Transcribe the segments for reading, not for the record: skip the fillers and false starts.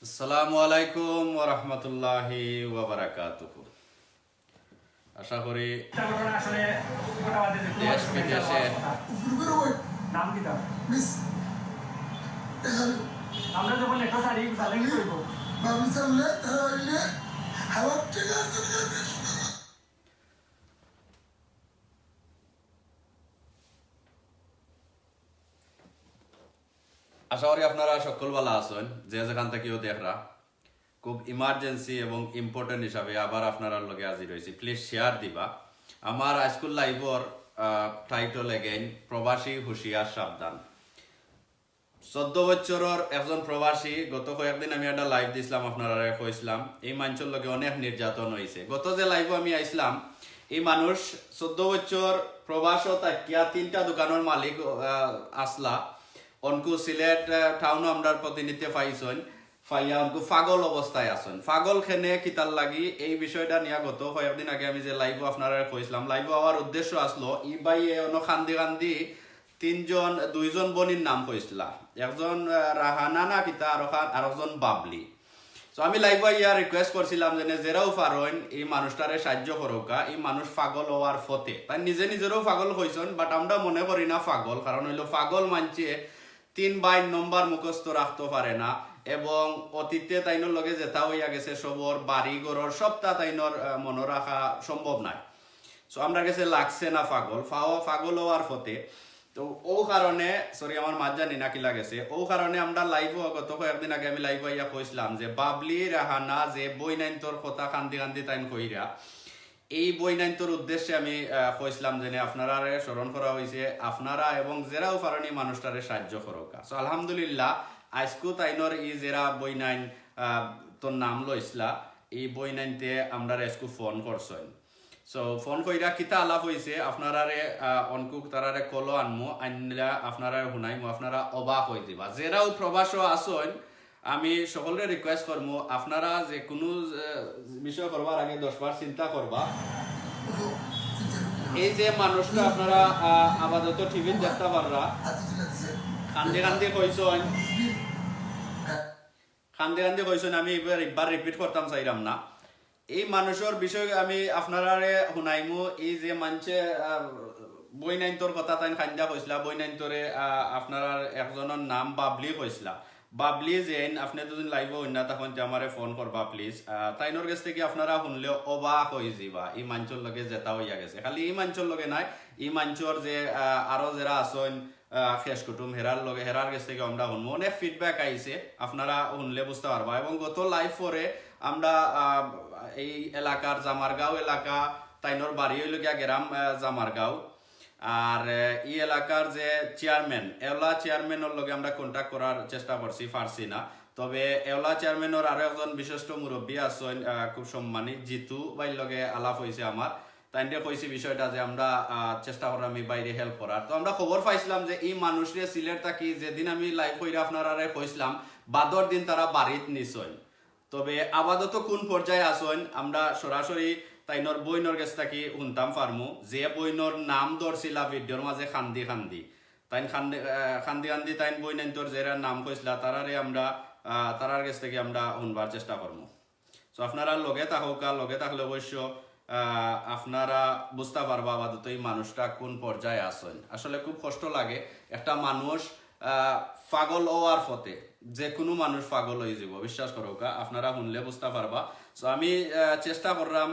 আসসালামু আলাইকুম ওয়া রাহমাতুল্লাহি ওয়া বারাকাতুহু। আশা করি দেশ বিদেশে নাম কি দাও আমরা যখন একটা শাড়ি চালাই করব বাবু চাললে তাহলে হাওয়া থেকে আশা করি আপনারা সকল ভালো আছেন। যে যেখান থেকেও দেখরা খুব ইমার্জেন্সি এবং ইম্পর্টেন্ট হিসাবে আবার আপনার লগে হাজির হয়েছি। প্লিজ শেয়ার দিবা। আমার হাইস্কুল লাইফর টাইটল এগেইন প্রবাসী হুঁশিয়ার সাবধান। 14 বছরের একজন প্রবাসী। গত কয়েকদিন আমি একটা লাইভ দিছিলাম, আপনারা কইছিলাম এই মানুষের লগে অনেক নির্যাতন হয়েছে। গত যে লাইভে আমি আইছিলাম, এই মানুষ 14 বছর প্রবাসও তাকিয়া 3টা দোকানের মালিক আসলা অনকু সিলেট টাউনও আমরা প্রতিনিধি পাইছেন, ফাইয়া অনকু পাগল অবস্থায় আছেন। পাগল খেনে কিতার লাগি এই বিষয়টা নিয়ে গত কয়েকদিন আগে আমি যে লাইভ আপনারা কইছিলাম, লাইভ হওয়ার উদ্দেশ্য আসলো ই বাই কান্দি কান্দি দুইজন বনির নাম কইছিলা, একজন রাহানা না কিতা আর একজন বাবলি। তো আমি লাইভ ইয়া রিকোয়েস্ট করছিলাম যে যেরাও পারেন এই মানুষটারে সাহায্য করোকা। এই মানুষ পাগল হওয়ার ফতে তাই নিজেরও পাগল হয়েছেন, বাট আমরা মনে করি না পাগল। কারণ হইলো পাগল মানছে 3 বাইর নম্বর মুখস্থ রাখতে পারে না, এবং অতীতে তাইনোর লগে যেটা হইয়া গেছে সবর বাড়ি ঘরের সবটা তাইনোর মনে রাখা সম্ভব নাই। সো আমরা কাছে লাগছে না পাগল হওয়ার ফতে। তো ও কারণে সরি আমার মাঝ জানি না কি লাগেছে, ও কারণে আমরা লাইভ গত কয়েকদিন আগে আমি লাইভ ইয়া কইছিলাম যে বাবলি রাহানা যে বই নাইন্তর কথা কান্দি কান্দি তাইন কইরা, এই বই নাইন্তর উদ্দেশ্যে আমি কইছিলাম যে আপনারা স্মরণ করা হয়েছে, আপনারা এবং যেরাও পারেন মানুষটারে সাহায্য করোকা। সো আলহামদুলিল্লাহ আজকু তাইনর ই যেরা বই নাইন তোর নাম লইসলা, এই বই নাইনতে আমরা আজকু ফোন করছেন। সো ফোন কইরা কিতা আলাপ হয়েছে আপনারারে অনকুক তারারে কলো আনমু, আনলা আপনারা শুনাইমু, আপনারা অবাক হয়ে দিবা। যেরাও প্রবাসও আসেন আমি সকলকে রিকোয়েস্ট করবো আপনারা যে কোনো বিষয় করবার আগে 10 বার চিন্তা করবা। এই যে মানুষটা আপনারা আপাতত টিভি দেখতে পাররা কান্দি কান্দি কইছেন, আমি এবার রিপিট করতাম চাইলাম না। এই মানুষের বিষয় আমি আপনারা শুনাইমু। এই যে মানুষে বই নাইন্তর কথা তাই খান্দা কইসলা, বই নাইন্তরে আপনারা একজনের নাম বাবলি কইসলা। বাবলি যেন আপনি দুদিন লাইভ হইনা তখন আমারে ফোন করবা প্লিজ। তাইনোর কাছ থেকে আপনারা শুনলে অবাক হয়ে যাবা এই মানুষের লগে যেটা হইয়া গেছে। খালি এই মানুষের লগে নাই, এই মানুষের যে আরো যারা আছেন শেষ কুটুম হেরার কাছ থেকে আমরা শুনবো। অনেক ফিডব্যাক আইছে, আপনারা শুনলে বুঝতে পারবা। এবং গত লাইভ পরে আমরা এই এলাকার জামারগাঁও এলাকা, তাইনোর বাড়ি হইল গিয়া গ্রাম জামারগাঁও, আর এই এলাকার যে চেয়ারম্যান এওলা চেয়ারম্যানের লগে আমরা কন্ট্যাক্ট করার চেষ্টা করছি, পারছি না। তবে এওলা চেয়ারম্যানের আরো একজন বিশিষ্ট মুরব্বী আছেন খুব সম্মানী জিতু ভাইর লগে আলাপ হয়েছে আমার। তাইনটা কইছি বিষয়টা যে আমরা চেষ্টা করলাম এই বাইরে হেল্প করার। তো আমরা খবর পাইছিলাম যে এই মানুষরে সিলেট থাকি যেদিন আমি লাইভ কইরা আপনারা কইছিলাম বাদর দিন তারা বাড়িত নিছইন। তবে আপাতত কোন পর্যায়ে আসেন আমরা সরাসরি তাইনর বইনর কাছ থেকে শুনতাম পারমু। যে বইনর নাম ধরছিলা ভিডিওর মাঝে খান্দি খান্দি তাইন খান্দি তাইন বইনাইন্তর যারা নাম কইছিলা তারারে আমরা তারার কাছ থেকে আমরা শুনবার চেষ্টা করবো। তো আপনারা লগে থাকুকা, লগে থাকলে অবশ্য আপনারা বুঝতে পারবা আপাতত এই মানুষটা কোন পর্যায়ে আসেন। আসলে খুব কষ্ট লাগে একটা মানুষ পাগল হওয়ার ফতে, যে কোনো মানুষ পাগল হয়ে যাব, বিশ্বাস করোকা আপনারা শুনলে বুঝতে পারবা। সো আমি চেষ্টা করলাম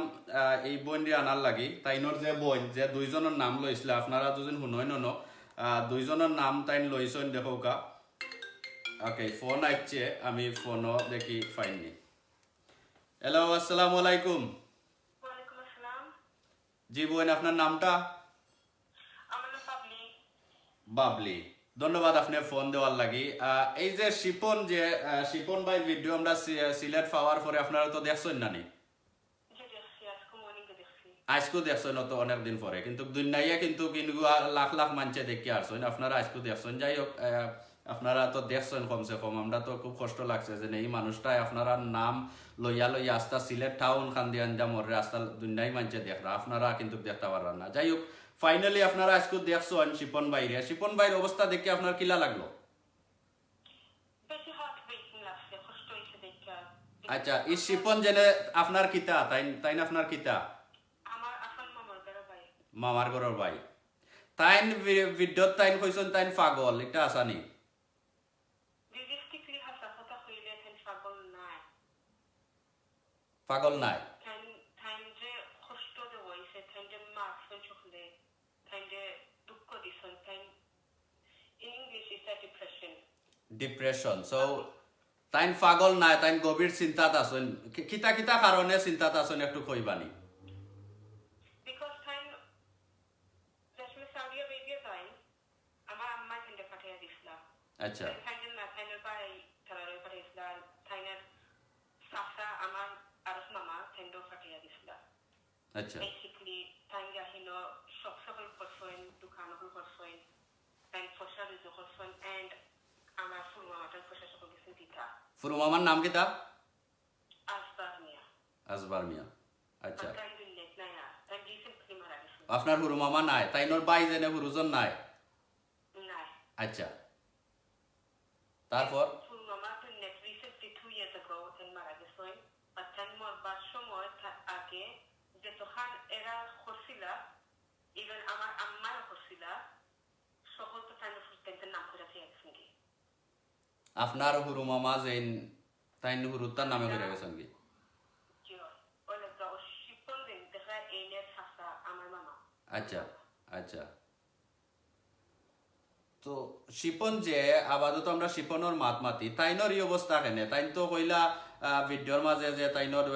এই বইনটি আনার লাগি। তাইনোর যে বইন যে দুইজনের নাম লইছিল আপনারা দুজন শুনই ন দুইজনের নাম তাইন লইছেন দেখোকা। ওকে ফোন আসছে, আমি ফোনও দেখি ফাইননি। হ্যালো আসসালামু আলাইকুম। জি বোন আপনার নামটা? বাবলি, ধন্যবাদ আপনি ফোন দেওয়ার লাগি। এই যে শিপন ভাই ভিডিও আমরা সিলেট পাওয়ার পরে আপনারা তো দেখছেন না নি? আজকু দেখছেন তো অনেকদিন পরে, কিন্তু দুনিয়ায় কিন্তু লাখ লাখ মানুষে দেখি আসছেন, আপনারা আজকু দেখছেন। যাই হোক আপনারা তো দেখছেন কমসে কম। আমরা তো খুব কষ্ট লাগছে যে এই মানুষটাই আপনারা নাম লইয়া আস্তা সিলেট টাউন খান্দি আন্দা মরে আস্তা দুনিয়ায় মানুষে দেখরা, আপনারা কিন্তু দেখতে পারবেন না। যাই হোক ফাইনালি আপনারা আজকে দেখছেন শিপন ভাইয়ের অবস্থা দেখে আপনার কিলা লাগলো? আছে কষ্ট হইছে দেখা আচ্ছা এই শিপন জেনে আপনার কিতা তাইন আপনার কিতা আমার আপন মামার ঘরে ভাই মামার ঘরের ভাই তাইন ভিডিওত তাইন কইছেন তাইন পাগল এটা আসানি রিয়েলিস্টিকলি হাসা কথা হইলে তাই পাগল নাই তাই যে কষ্ট দেওয়া হইছে তাই যে মার্কস চোখলে তাই যে দুঃখ দিছেন তাই in English is a depression so তাইন পাগল নাই তাইন গভীর চিন্তাত আছেন কিতা কিতা কারণে চিন্তাত আছেন একটু কইবানি because time যখন সাউদি আরবিয়া যাই আমার আম্মা কিন্তু পাঠিয়ে দিছিল আচ্ছা তাইনের ভাই তারারে পাঠিয়েছিল তাইনের সাসা আমার আর মামা কিন্তু পাঠিয়ে দিছিল আচ্ছা basically তাই গাহিন সব সকল পারসন দোকান সকল পারসন তাই ফসল যখন and আমার ফুল মামাটার ফসল সকল কিছু দিতা ফুরু মামার নাম কিতা আসবারমিয়া আসবার মিয়া আচ্ছা তাই দিলে না তাই রিসেন্টলি মারা গেছে আপনার হুরু মামা নাই তাইনর বাই জেনে হুরুজন নাই না আচ্ছা তারপর ফুল মামা তো নেট রিসেন্টলি 2 years ago তাই মারা গেছে আর তাই মরবার সময় আগে যে তখন এরা করছিল ইভেন আমার আম্মাও করছিল সকল তো তাই ফুলতেন নাম করে দিয়েছেন কি আপনার হুরু মামা যেন তাইন হুরুতার নামে কইরা গেছেন কি আচ্ছা আচ্ছা তো শিপন যে আপাতত আমরা শিপনের মাত মাতি তাইনর এই অবস্থা কেনে তাইন তো কইলা ভিডিওর মাঝে যে তাইনর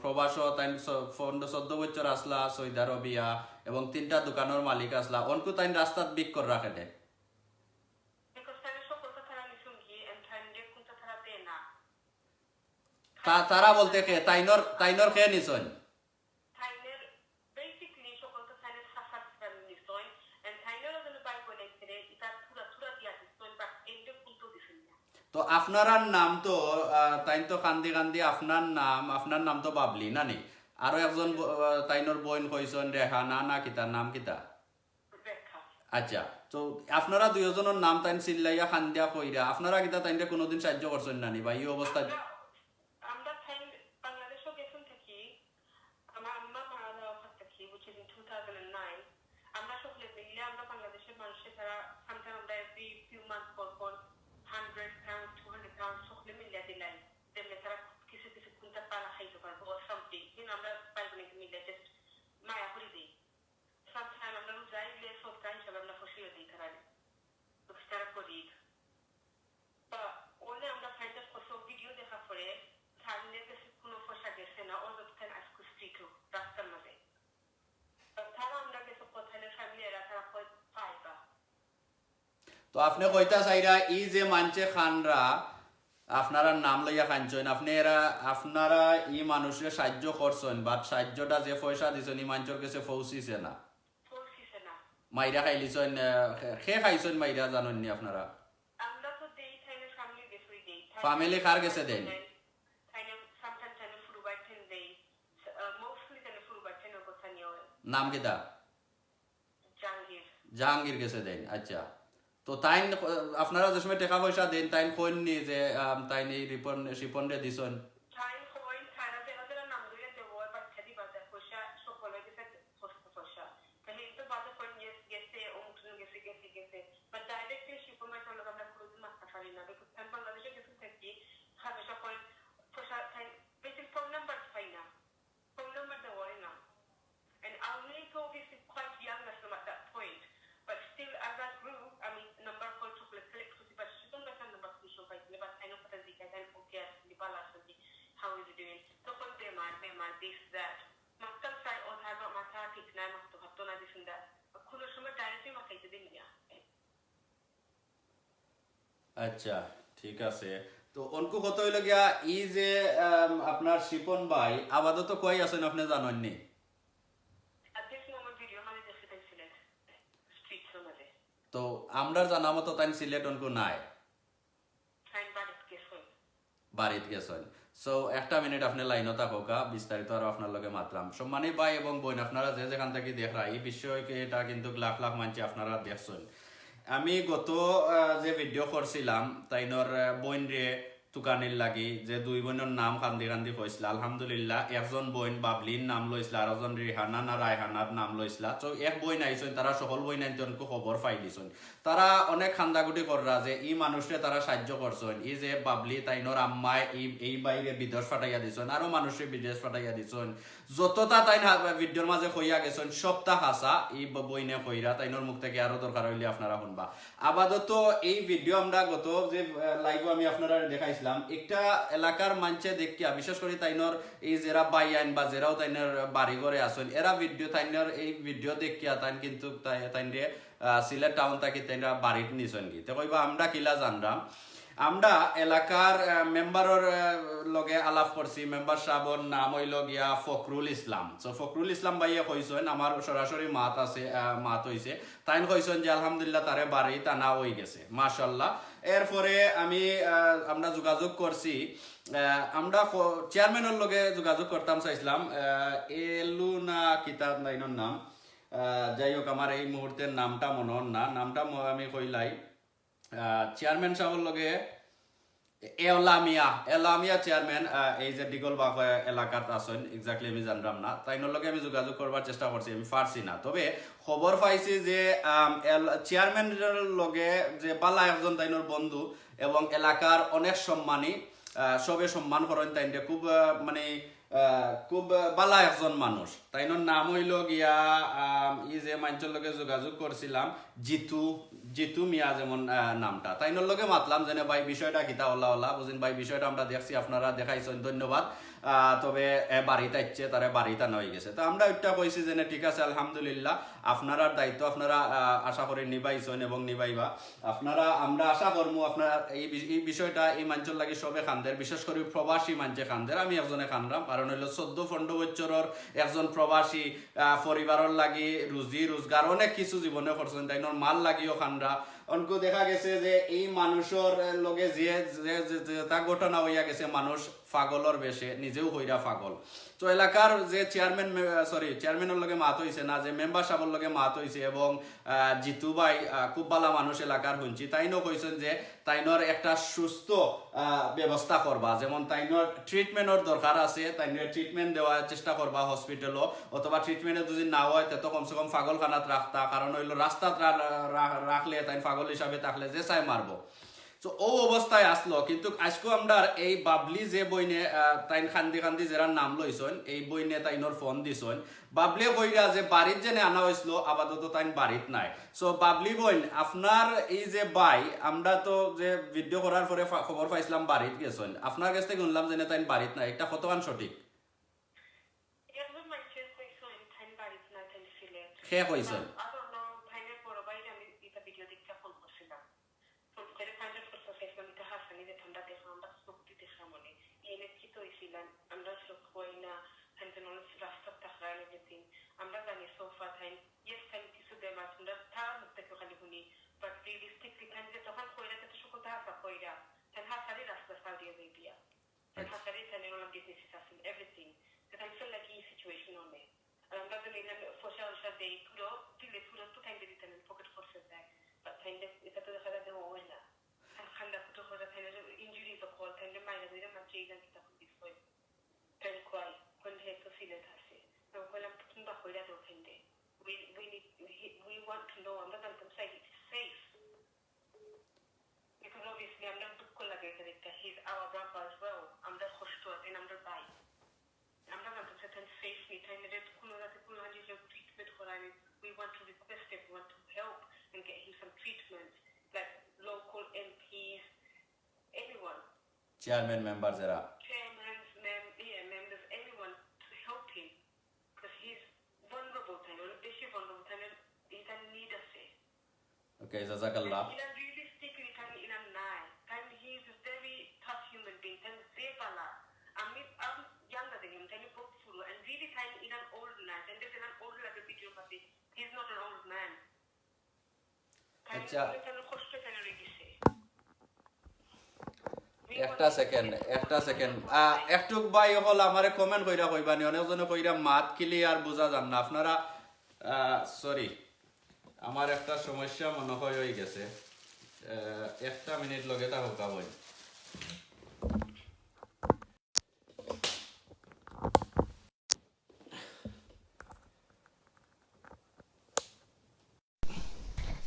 প্রবাস তাইন 14 বছর আসলা সৌদি আরবিয়া এবং 3টা দোকানের মালিক আসলা অনকু তাইন রাস্তাত বিক কর রাখে দে তারা বলতে কে তাইনর কে নিছন তো আপনার নাম তো তাইন তো কান্দি কান্দি আপনার নাম তো বাবলি না নি আরো একজন তাইনর বোন কইছেন রেহানা না কিতা নাম কিতা আচ্ছা তো আপনারা দুইজনের নাম তাইন চিল্লাইয়া খান্দিয়া কইরা আপনারা কিতা তাইনকে কোনোদিন সাহায্য করছেন না নি বা এই অবস্থা আমরা বাংলাদেশও গেছেন থাকি আমার আম্মা মারা যাওয়া থাকি which is in 2009 আমরা সকলে মিলে আমরা বাংলাদেশের মানুষের তারা সামটাইম আমরা every few months পর 100 pounds 200 pounds সকলে মিলে দিলাই যেমনি তারা কিছু কিছু কুন্তা পালা খাইতে পারবো or something কিন্তু আমরা পাইব না মিলে জাস্ট মায়া করে দিই সামটাইম আমরা যাইলে সবটা হিসাবে আমরা ফসিয়ে দিই তারা করি বা ওলে আমরা ফাইটার কত ভিডিও দেখা পরে সামনে কাছে কোনো ফসা গেছে না ওর দোকান আজকে স্ট্রিটও রাস্তার মাঝে তারা আমরা গেছে কোথায় ফ্যামিলি এরা তারা কই পাইবা তো আপনি কইতা চাইরা ই যে মানছে খানরা আপনারা নাম লইয়া খানছেন আপনারা ই মানুষের সাহায্য করছেন বাট সাহায্যটা যে পয়সা দিছেন ই মানুষের কাছে পৌঁছিছে না মাইরা খাইলিছেন খে খাইছেন মাইরা জানেন নি আপনারা আমরা তো দেই থাইনে ফ্যামিলি গেছে দেই ফ্যামিলি কার গেছে দেন থাইনে সামটাইম থাইনে ফুড বাইটেন দেই মোস্টলি থাইনে ফুড বাইটেন কথা নিও নাম কিটা জাহাঙ্গীর গেছে দেন আচ্ছা তো তাইন আপনারা যে সময় টাকা পয়সা দেন তাইন কোন নি যে তাইন এই রিপন রে দিছেন টাইম কইন থানা তে ওদের নাম ধরে দেব বা খাদি বাজার পয়সা সকলে গেছে পয়সা তাহলে তো বাজার কোন গেছে অমুকজন গেছে বাট ডাইরেক্টলি শিপমেন্ট হলো আমরা ক্রুজ মাস্টার পারি না বিকজ আমি বাংলাদেশে গেছে থাকি খাবে সকল পয়সা বেসিক ফোন নাম্বার পাই না ফোন নাম্বার দেওয়া না and I only thought this is quite young as at that point but still as I grew I mean number call chocolate collect to but she don't have number to show by but I know that the guy okay the balance how is he doing so when they might this that maktab sai or have mata kitna makto hatto na disinda কোনো সময় directly মাথাইতে দিন না আচ্ছা ঠিক আছে তো অনকু কত হইল গিয়া ই যে আপনার শিপন ভাই আপাতত কই আছেন আপনি জানেন নি at this moment video মানে দেখতে পাইছিলেন স্ট্রিট সমাজে তো আমরা জানা মতো তাই সিলেট অনকু নাই ফাইন বাড়িতে গেছেন বাড়িতে গেছেন সো একটা মিনিট আপনি লাইনত থাকা বিস্তারিত আর আপনার লগে মাতলাম সম্মানী ভাই এবং বোন আপনারা যে যেখান থেকে দেখরা এই বিষয়কে এটা কিন্তু লাখ লাখ মানছি আপনারা দেখছেন আমি গত যে ভিডিও করছিলাম তাইনর বোন রে তুকানির লাগি যে 2 বোনের নাম কান্দি কান্দি কইছিল আলহামদুলিল্লাহ একজন বোন বাবলির নাম লইছিল আর একজন রিহানা না রায়হানার নাম লইছিল তো এক বই নাইছেন তারা সকল বই নাইতে অনেক খবর পাই দিছেন তারা অনেক খান্দাগুটি কররা যে এই মানুষে তারা সাহায্য করছেন এই যে বাবলি তাইনোর আম্মায় এই বাইরে বিদেশ ফাটাইয়া দিছেন আরো মানুষে বিদেশ ফাটাইয়া দিছেন যতটা তাই ভিডিওর মাঝে কইয়া গেছেন সবটা হাসা এই বইনে কইরা তাইনোর মুখ থেকে আরো দরকার হইলে আপনারা শুনবা আপাতত এই ভিডিও আমরা গত যে লাইভ আমি আপনারা দেখাইছিলাম একটা এলাকার মানুষে দেখিয়া বিশেষ করে তাইনোর এই যারা বাইয়ান বা যারাও তাইনোর বাড়ি ঘরে আসেন এরা ভিডিও তাইনোর এই ভিডিও দেখিয়া তাই কিন্তু তাইনরে সিলেট টাউন থাকি তাইরা বাড়িতে নিছেন কি তো কইবা আমরা কিলা জানরাম আমরা এলাকার মেম্বারের লগে আলাপ করছি মেম্বার সাহেবর নাম হইল গিয়া ফখরুল ইসলাম তো ফখরুল ইসলাম ভাইয়া কইছেন আমার সরাসরি মাত আছে মাত হইছে তাইন কইছেন যে আলহামদুলিল্লাহ তারে বাড়ি টানা হয়ে গেছে মাশাআল্লাহ এরপরে আমরা যোগাযোগ করছি আমরা চেয়ারম্যানের লগে যোগাযোগ করতাম চাইছিলাম এলু না কিতাব নাইনের নাম যাই হোক আমার এই মুহূর্তের নামটা মনে হন না নামটা আমি কইলাই চেয়ারম্যান সাহেবের লগে এলামিয়া চেয়ারম্যান এই যে ডিগলবাগ এলাকাত আছেন এক্স্যাক্টলি আমি জানলাম না তাইনোর লগে আমি যোগাযোগ করবার চেষ্টা করছি আমি পারছি না তবে খবর পাইছি যে চেয়ারম্যানের লগে যে বালা একজন তাইনোর বন্ধু এবং এলাকার অনেক সম্মানী সবে সম্মান করেন তাইনরে খুব মানে খুব বালা একজন মানুষ তাইনোর নাম হইল গিয়া ই যে মানুষের লগে যোগাযোগ করছিলাম জিতু মিয়া যেমন নামটা তাইনোর লগে মাতলাম যে ভাই বিষয়টা কিতা ওলা বুঝিন ভাই বিষয়টা আমরা দেখছি আপনারা দেখাইছেন ধন্যবাদ তবে বাড়িতে ইচ্ছে তারা বাড়িতে নয় গেছে তো আমরা ওইটা কইছি যে ঠিক আছে আলহামদুলিল্লাহ আপনারা দায়িত্ব আপনারা আশা করি নিবাইছেন এবং নিবাইবা আপনারা আমরা আশা করবো আপনারা এই বিষয়টা এই মানুষের লাগে সবে খানদের বিশেষ করে প্রবাসী মানুষে খানদের আমি একজনে খানরাম কারণ হইল 14-15 বছরের একজন প্রবাসী পরিবারের লাগি রুজি রোজগার অনেক কিছু জীবনে করছেন তাই মাল লাগিও খানরা অনকো দেখা গেছে যে এই মানুষের লগে যে তা ঘটনা হইয়া গেছে মানুষ পাগলর বেশে নিজেও হইরা পাগল তো এলাকার যে চেয়ারম্যানের লগে মাত হইছে না যে মেম্বার সাহেবের লগে মাত হইছে এবং জিতু ভাই খুব ভালো মানুষ এলাকার শুনছি তাইনও কইছেন যে তাইনর একটা সুস্থ ব্যবস্থা করবা যেমন তাইনর ট্রিটমেন্টের দরকার আছে তাইনর ট্রিটমেন্ট দেওয়ার চেষ্টা করবা হসপিটালও অথবা ট্রিটমেন্টে যদি না হয় তো কমসে কম পাগলখানাত রাখতা কারণ হইলো রাস্তাত রাখলে তাই পাগল হিসাবে থাকলে যে চাই মারবো তো ও অবস্থায় আসলো কিন্তু আজকে আমরা এই বাবলি যে বইনে তাইন খান্দি যারা নাম লইছেন এই বইনে তাইনোর ফোন দিছেন বাবলি বইরা যে বাড়িত জেনে আনা হয়েছিল আপাতত তাইন বাড়িত নাই সো বাবলি বইন আপনার এই যে ভাই আমরা তো যে ভিডিও করার পরে খবর পাইছিলাম বাড়িত গেছেন আপনার কাছ থেকে শুনলাম যে তাইন বাড়িত নাই একটা কতখান সঠিক কে কইছেন আমরা জানি সোফা টাইম ইয়েস টাইম কিছু দেমার আমরা তার মুখ থেকে খালি শুনি বাট রিয়েলিস্টিকলি টাইম যে তখন কইরা তো সকল হাসা কইরা তাই হাসারি রাস্তা সাল দিয়ে যাই দিয়া তাই হাসারি তাই ওলা বিজনেস আছে এভরিথিং তো টাইম ফিল লাইক এই সিচুয়েশন অনে আর আমরা তো নিলাম সোশ্যাল দেই পুরো তো টাইম দিতে নেন পকেট খরচ দেয় বাট টাইম এটা তো দেখা যায় হয় না খান্ডা ফুটো করে তাই ইনজুরি তো কল তাই মাইনা দিলে না চেয়ে যান কিতা খুব হয় তাই কই কোন হেতো সিলেট আছে তো কইলাম কিংবা কইরা তো ফেন্ডে we want to know আমরা জানতে চাই it's safe because obviously আমরা দুঃখ লাগে এটা he's our brother as well আমরা কষ্ট আছে আমরা ভাই আমরা জানতে চাই safe নি তাই এর কোনো হাজি যে ট্রিটমেন্ট করাই we want to request everyone to help and get him some treatment like local MPs anyone chairman member যারা members anyone to help him because he's vulnerable time or beshi vulnerable time he can need us okay jazakallah realistically time in a night time he is a very tough human being time zebala I'm younger than him time book through and really time in an old man and there's an old like a video but he's not an old man acha কষ্ট কেন রেগেছে একটা second একটু ভাই হল আমারে comment কইরা কইবানি অনেকজনে কইরা মাত ক্লিয়ার বোঝা যান না আপনারা সরি আমার একটা সমস্যা মনে হয় হয়ে গেছে একটা মিনিট লগে তা হোকা বই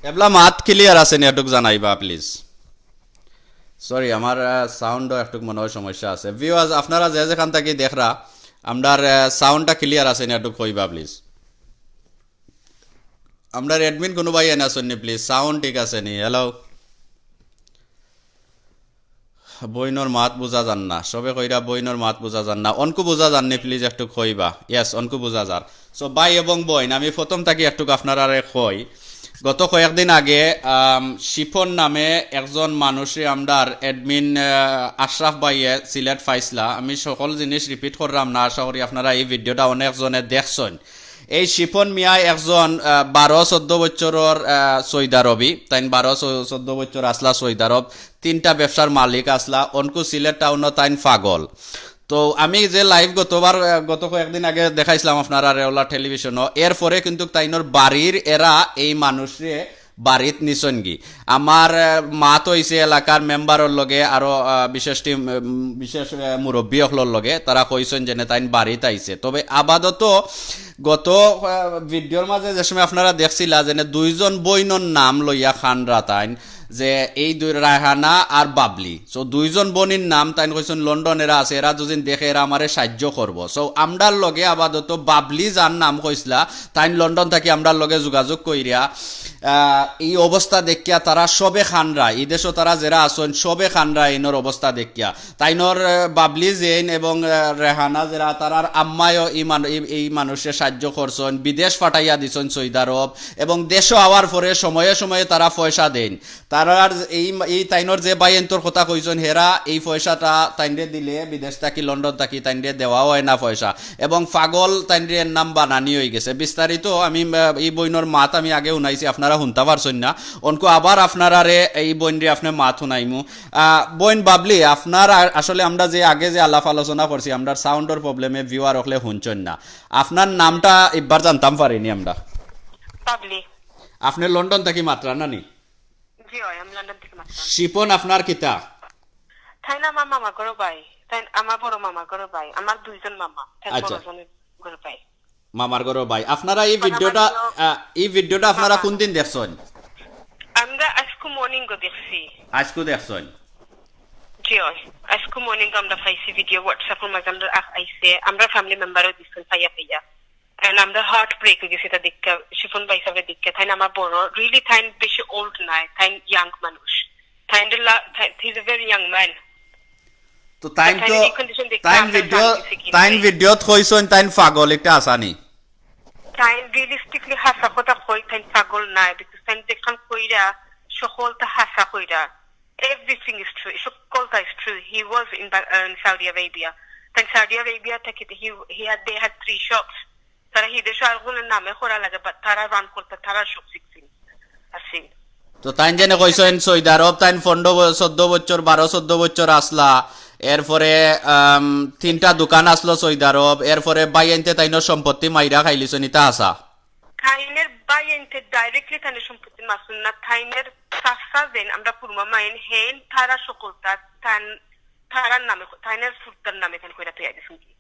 এবলা মাত ক্লিয়ার আছে নি একটু জানাইবা প্লিজ। সরি আমার সাউন্ডও একটু মনে হয় সমস্যা আছে। ভিউয়ার্স আপনারা যে যেখান থেকে দেখরা আমরার সাউন্ডটা ক্লিয়ার আছে নি একটু কইবা প্লিজ। আমরার অ্যাডমিন কোনো ভাই এনে আসেননি প্লিজ, সাউন্ড ঠিক আছে নি? হ্যালো, বইনর মাত বুঝা যান না, সবে কইরা বইনর মাত বুঝা যান না। অনকু বুঝা যাননি প্লিজ একটু কইবা। ইয়েস অনকু বুঝা যার। সো ভাই এবং বইন আমি প্রথম থাকি একটু আপনারা কই, গত কয়েকদিন আগে শিফন নামে একজন মানুষে আমরার অ্যাডমিন আশরাফ ভাইয়ে সিলেট ফাইসলা। আমি সকল জিনিস রিপিট করলাম না, আশা করি আপনারা এই ভিডিওটা অনেকজনে দেখছেন। এই শিফন মিয়া একজন 12-14 বছরের সৌদি আরবি, তাই 12-14 বছর আসলা সৌদি আরব, 3টা ব্যবসার মালিক আসলা। অনকু সিলেট টাউন তাইন পাগল। তো আমি যে লাইভ গত কয়েকদিন আগে দেখাইছিলাম আপনারা রেওলা টেলিভিশনও, এরপরে কিন্তু তাইনোর বাড়ির এরা এই মানুষে বাড়িত নিচনগি। আমার মাত হইছে এলাকার মেম্বারের লগে আরো বিশেষ মুরব্বী হলর লগে, তারা কইছেন যে তাইন বাড়িতে আইছে। তবে আপাতত গত ভিডিওর মাঝে যে সময় আপনারা দেখছিলা যে 2জন বইনর নাম লইয়া খানরা তাইন, যে এই দুই রায়হানা আর বাবলি। সো 2জন বনির নাম তাই কইছেন লন্ডন এরা আছে, এরা দুদিন দেখে এরা আমারে সাহায্য করব। সো আমরার লগে আপাতত বাবলি যার নাম কইসলা তাই লন্ডন থাকি আমরার লগে যোগাযোগ কইরা এই অবস্থা দেখিয়া তারা সবে খানরা, এই দেশও তারা যারা আসন সবে খানরা ইনর অবস্থা দেখিয়া তাইনর বাবলি জেন এবং রেহানা যারা তারার আম্মায়ও এই মানুষের সাহায্য করছেন, বিদেশ পাঠাইয়া দিছেন সৌদি আরব, এবং দেশও আওয়ার পরে সময়ে সময়ে তারা পয়সা দেন। তারার এই তাইনর যে বাইন্তর কথা কইছেন হেরা এই পয়সাটা তাইনরে দিলে বিদেশ থাকি লন্ডন থাকি তাইনরে দেওয়া হয় না পয়সা, এবং পাগল তাইনরে নাম বানানি হয়ে গেছে। বিস্তারিত আমি এই বইনর মাত আমি আগে শুনাইছি, আপনারা শুনতে পারছেন না। অনকো আবার আপনারারে এই বইনরে আপনি মাত শুনাইমু। বইন বাবলি আপনার আসলে আমরা যে আগে যে আলাপ আলোচনা করছি আমরা সাউন্ডের প্রবলেমে ভিউয়ার হলে শুনছেন না। আপনার নামটা একবার জানতাম পারিনি আমরা। বাবলি। আপনি লন্ডন থাকি মাত্রা নানি? জি আমি লন্ডন থেকে মাত্রা। শিপন আপনার কিতা? তাই না আমার মামা গরো ভাই, তাই আমার বড় মামা গরো ভাই, আমার 2জন মামা, তাই আচ্ছা। 2 জনের গরো ভাই। মামার গরো ভাই। আপনারা এই ভিডিওটা আপনারা কোন দিন দেখছেন? আমরা আজকে মর্নিং গো দেখছি। আজকে দেখছেন? জি আজকে মর্নিং আমরা পাইছি ভিডিও হোয়াটসঅ্যাপের মাঝে আমরা আইছে, আমরা ফ্যামিলি মেম্বারও দিছেন পাইয়া এন্ড আমরা হার্ট ব্রেক হয়ে গেছে এটা দেখে, শিফন ভাই সাহেব দেখে। তাই আমার বড় রিয়েলি তাই বেশি ওল্ড নাই, তাই ইয়াং মানুষ, তাই he is a very young man. তো তাইন ভিডিওত কইছেন তাইন পাগল একটা আসানি। তাই রিয়েলিস্টিকলি হাসা কথা কই, তাই পাগল নাই, বিকজ তাই যেখান কইরা সকলটা হাসা কইরা everything is true, সকলটা is true. He was in Saudi Arabia. Then Saudi Arabia থেকে they had 3 shops. তারা দেশে আরগুলোর নামে করা লাগে, বাট তারা রান করতে তারা সব শিখছেন আসেন। তো তাইন জেনে কইছেন সৌদি আরব তাইন 14 বছর 12-14 বছর আসলা, এরপরে 3টা দোকান আসলো সৌদি আরব, এরপরে বাইনতে তাইনের সম্পত্তি মাইরা খাইলিছেন, ইতা আসা? থাইনের বাইনতে ডাইরেক্টলি তাইনের সম্পত্তি মাসুন না, থাইনের সাসা দেন আমরা পুরমা মাইন হেন তারা সকলটা তারার নামে, থাইনের ফুটার নামে তাই কইরা তুই আইছেন কি।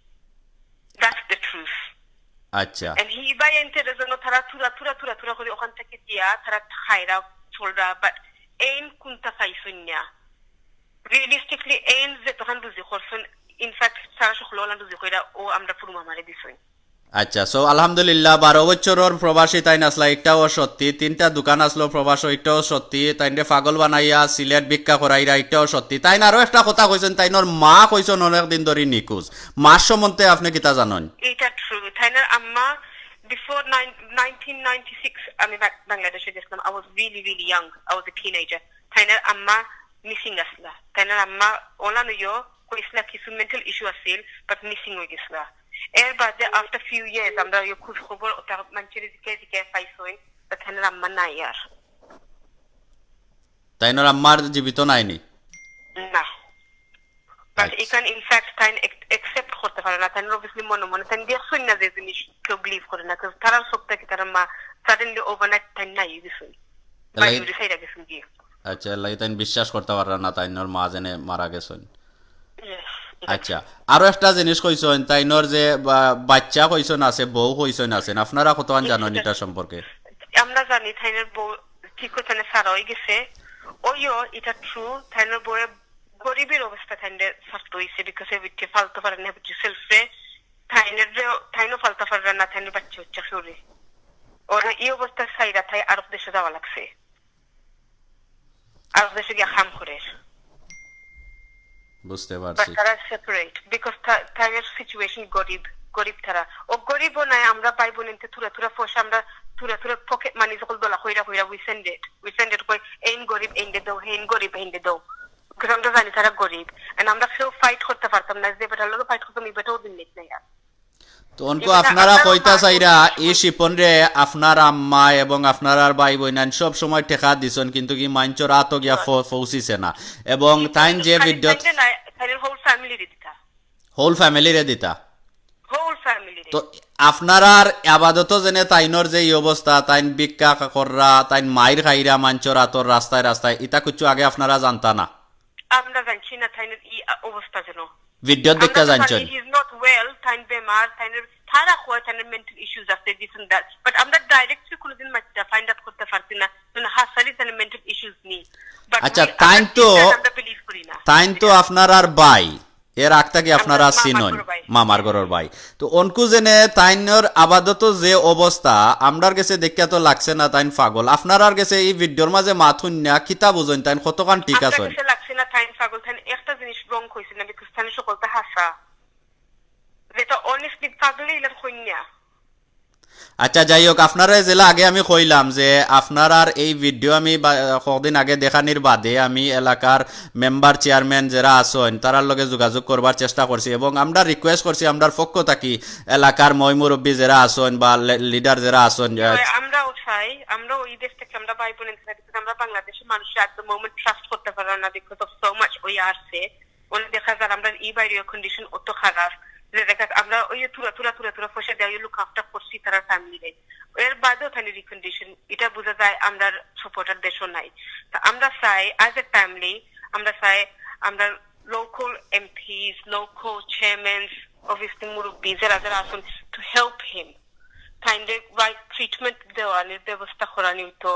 That's the truth. আচ্ছা। And he বাইনতে জন্য তারা থুরা করে ওখান থেকে দিয়া তারা খাইরা চলরা, বাট এইন কোনটা পাইছেন না। রিয়েলিস্টিকলি এইন যে তখন বুঝি করছেন, ইনফ্যাক্ট সারা সকল বুঝি কইরা ও আমরা পুরমা মারে দিছেন। আচ্ছা। সো আলহামদুলিল্লাহ 12 বছরের প্রবাসী তাইন আসলা, একটাও সত্যি। 3টা দোকান আসলো প্রবাস, একটাও সত্যি। তাইনরে পাগল বানাইয়া সিলেট ভিক্ষা করাইরা, একটাও সত্যি। তাইন আরো একটা কথা কইছেন, তাইনর মা কইছেন অনেক দিন ধরে নিখোঁজ। মার সম্বন্ধে আপনি কিতা জানেন? এটা ট্রু। তাইনার আম্মা বিফোর 1996 আমি বাংলাদেশে গেছিলাম। I was really young. I was a teenager. তাইনার আম্মা মিসিং আসলা। তাইনার আম্মা ওলা নয় কইসলা কিছু মেন্টাল ইস্যু আছিল, বাট মিসিং হয়ে গেছলা। এর বাদে আফটার ফিউ ইয়ার্স আমরা খোঁজ খবর ওটা মানুষের দিকে পাইছই, তাইনার আম্মা নাই আর। তাইনর আম্মার জীবিত নাইনি? না। বাট এখানে ইনফ্যাক্ট তাই একসেপ্ট করতে পারে না। তাই অবভিয়াসলি মনে তাই দেখছেন না যে জিনিস কেউ বিলিভ করে না, তারা সব থেকে তারা মা সাডেনলি ওভারনাইট তাই নাই গেছেন, বাইরে সাইডা গেছেন কি। আচ্ছা, লাই তাই বিশ্বাস করতে পারে না তাইনর মা জেনে মারা গেছেন। আচ্ছা, আরো একটা জিনিস কইছেন, তাইনর যে বাচ্চা কইছেন আছে, বউ কইছেন আছেন, আপনারা কতক্ষণ জানেন এটা সম্পর্কে? আমরা জানি তাইনের বউ ঠিক ওখানে সারা হয়ে গেছে ওইও এটা ট্রু তাইনের বয়ে গরিবের অবস্থা তাইনের সার্থ হয়েছে বিকজ এবিটে ফালতে পারে না এবিটে সেলফে তাইনও ফালতে পারে না তাইনের বাচ্চা হচ্ছে শরীরে ওরা এই অবস্থার সাইরা তাই আরব দেশে যাওয়া লাগছে আরব দেশে গিয়ে খাম করে বুঝতে but পারছি তারা সেপারেট বিকজ তাইনের সিচুয়েশন গরিব তারা ও গরিবও নাই আমরা পাই বোনেনতে তুরা ফসা আমরা তুরা পকেট মানি যখন দোলা কইরা উই সেন্ড ইট কই এইন গরিব এইন দাও হেইন গরিব এইন দাও কারণ আমরা জানি তারা গরিব এন্ড আমরা কেউ ফাইট করতে পারতাম না যে বেটার লোক ফাইট করতাম এই বেটাও দিন নাই আর তো অনকো আপনারা কইতা চাইরা এই শিপন রে আপনার আম্মা এবং আপনার আর ভাই বোনান সব সময় টেকা দিছেন কিন্তু কি মাঞ্চর আতো গিয়া পৌঁছিছে না এবং তাইন যে ভিডিও তাইনের হোল ফ্যামিলি দিতা হোল ফ্যামিলি রে দিতা হোল ফ্যামিলি তো আপনার আবাদত যেনে তাইনর যে এই অবস্থা তাইন ভিক্ষা কররা তাইন মাইর খাইরা মাঞ্চর আতর রাস্তায় রাস্তায় ইটা কিছু আগে আপনারা জানতা না আমরা জানছি না তাইনের এই অবস্থা যেন ভিডিও দেখতে জানছেন হি ইজ নট ওয়েল তাইন বেমার তাইনের তারা কয় তাইনের মেন্টাল ইস্যুস আছে দিস এন্ড দ্যাট বাট আমরা ডাইরেক্টলি কোনোদিন মাইটা ফাইন্ড আউট করতে পারছি না মানে হাসালি তাইনের মেন্টাল ইস্যুস নি আচ্ছা তাইন তো আপনার আর ভাই এর আগটা কি আপনারা চিনন মামার ঘরের ভাই তো অনকু জেনে তাইনর আবাদত যে অবস্থা আমরার কাছে দেখিয়া তো লাগছে না তাইন পাগল আপনার কাছে এই ভিডিওর মাঝে মাথুন না কিতা বুঝুন তাইন কতখান ঠিক আছে আমার কাছে লাগছে না তাইন পাগল তাইন একটা জিনিস রং কইছে না বিকজ তাইন সকলটা হাসা যেটা অনেস্টলি পাগলই ইলার কইনা আচ্ছা যাই হোক আপনারা জেলা আগে আমি কইলাম যে আপনার আর এই ভিডিও আমি কদিন আগে দেখানির বাদে আমি এলাকার মেম্বার চেয়ারম্যান যারা আছেন তারার লগে যোগাযোগ করবার চেষ্টা করছি এবং আমরা রিকোয়েস্ট করছি আমরার পক্ষ থাকি এলাকার মই মুরব্বী যারা আছেন বা লিডার যারা আছেন আমরাও চাই আমরা ওই দেশ থেকে আমরা ভাই বোনের থেকে আমরা বাংলাদেশের মানুষ এট দ্য মোমেন্ট ট্রাস্ট করতে পারে না বিকজ অফ সো মাচ ওই আসছে ওনে দেখা যায় আমরা এই বাইরের কন্ডিশন অত খারাপ আমরা ওই তুরা পয়সা দেওয়া লুক আফটার করছি তারা ফ্যামিলি এর বাদেও তাহলে রিকন্ডিশন এটা বোঝা যায় আমরা সাপোর্টার দেশও নাই তা আমরা চাই অ্যাজ এ ফ্যামিলি আমরা চাই আমরা local MPs local chairman obviously মুরব্বী যারা আসুন টু হেল্প হিম তাইলে রাইট ট্রিটমেন্ট দেওয়ানোর ব্যবস্থা করানি হইতো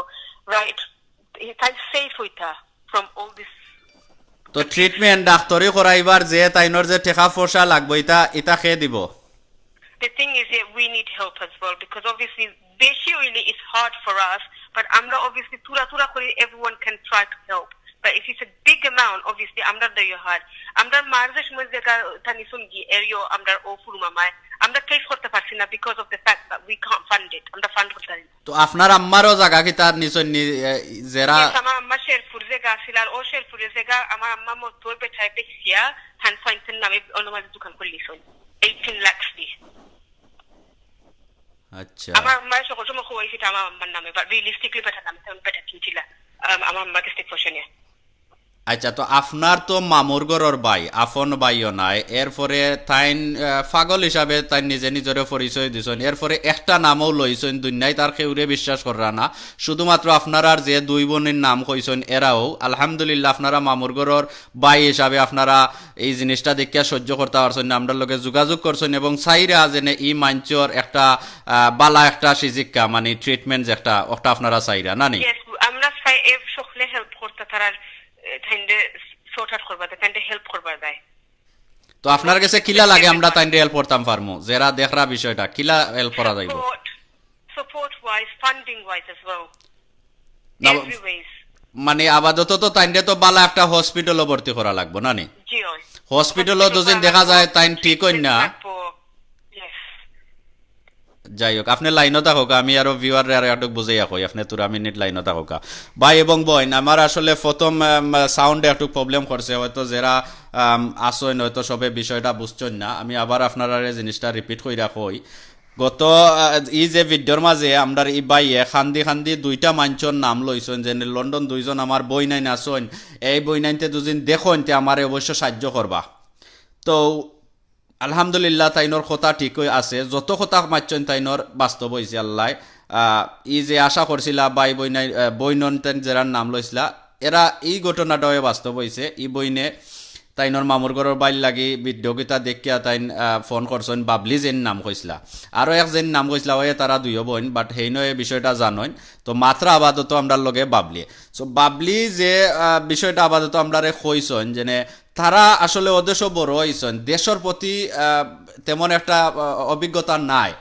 রাইট তাই সেফ হইতা ফ্রম অল দিস তো ট্রিটমেন্ট ডাক্তারি করাইবার যে তাইনর যে টাকা পয়সা লাগবে এটা খেয়ে দিব The thing is that we need help as well because obviously beshi really is hard for us but amra obviously tura kore everyone can try to help but if it's a big amount obviously amra do you hard amra marje shmoy jaga tani sungi area amra o furuma mai amra case korte parchi na because of the fact that we can't fund it amra fund korte পারি তো আপনার আম্মারও জায়গা কি তার নিচন যারা আমার আম্মা শেরপুর জায়গা ছিল আর ও শেরপুরের জায়গা আমার আম্মা মোটর বেটায় বেশিয়া হ্যান্ড ফাইন্সের নামে অনুমানিত দোকান করলিছেন 18 লাখ দিয়ে আচ্ছা আমার আম্মা সকল সময় কইছে আমার আম্মার নামে বাট রিয়েলিস্টিকলি বেটার নামে তেমন বেটার কিনছিল আমার আম্মাকে স্টেক ফসনে আচ্ছা তো আপনার তো মামুর ঘরের ভাই আপন ভাইও নাই এরপরে তাইন পাগল হিসাবে তাই নিজে নিজরে পরিচয় দিছেন এরপরে একটা নামও লইছেন দুনিয়ায় তার কেউরে বিশ্বাস করা না শুধুমাত্র আপনারা যে দুই বোনের নাম কইছেন এরাও আলহামদুলিল্লাহ আপনারা মামুর ঘরের ভাই হিসাবে আপনারা এই জিনিসটা দেখিয়া সহ্য করতে পারছেন আমরা লগে যোগাযোগ করছেন এবং চাইরা যেন এই মাঞ্চর একটা বালা একটা শিক্ষা মানে ট্রিটমেন্ট যে একটা ওটা আপনারা চাইরা না নি আমরা চাই এর সকলে হেল্প করতে তারা তাইন্ডে সর্ট আউট করবা দেয় তাইন্ডে হেল্প করবা দেয় তো আপনার কাছে কিলা লাগে আমরা তাইন্ডে হেল্প করতাম পারমু যারা দেখরা বিষয়টা কিলা হেল্প করা যাইব support wise funding wise as well every ways মানে আপাতত তো তাইন্ডে তো বালা একটা হসপিটালে ভর্তি করা লাগবে না নি জি হসপিটালে দুদিন দেখা যায় তাইন ঠিক হই না যাই হোক আপনি লাইনও থাকুক আমি আরো ভিউয়ার আর একটু বুঝাইয়া কই আপনি তোরা মিনিট লাইনও থাকুক ভাই এবং বোন আমার আসলে প্রথম সাউন্ডে একটু প্রবলেম করছে হয়তো যারা আসেন হয়তো সবে বিষয়টা বুঝছেন না আমি আবার আপনারা জিনিসটা রিপিট কইরা কই গত এই যে ভিডিওর মাঝে আমরা এই বাইয়ে খান্দি দুইটা মাঞ্চর নাম লইছেন যে লন্ডন দুইজন আমার বই নাইন আসেন এই বই নাইনতে দুদিন দেখুন তে আমার অবশ্য সাহায্য করবা তো আলহামদুলিল্লাহ তাইনর কথা ঠিক আছে যত কথা মারছেন তাইনর বাস্তব হয়েছে আল্লাহ ই যে আশা করছিলা বাই বইনন যারা নাম লইছিলা এরা এই ঘটনাটাও বাস্তব হয়েছে ই বইনে তাইনর মামুর ঘরের বাইর লাগি ভিডিও কিতা দেখিয়া তাইন ফোন করছেন বাবলি যেন নাম কইসলা আরো এক যেন নাম কইসলা ওয়ে তারা দুইও বোন বাট সেই নয় বিষয়টা জানোন তো মাত্র আপাতত আমরার লগে বাবলি সো বাবলি যে বিষয়টা আপাতত আমরা কইছেন যে তারা আসলে ওদেশ বড় হইছেন দেশের প্রতি তেমন একটা অভিজ্ঞতা নাই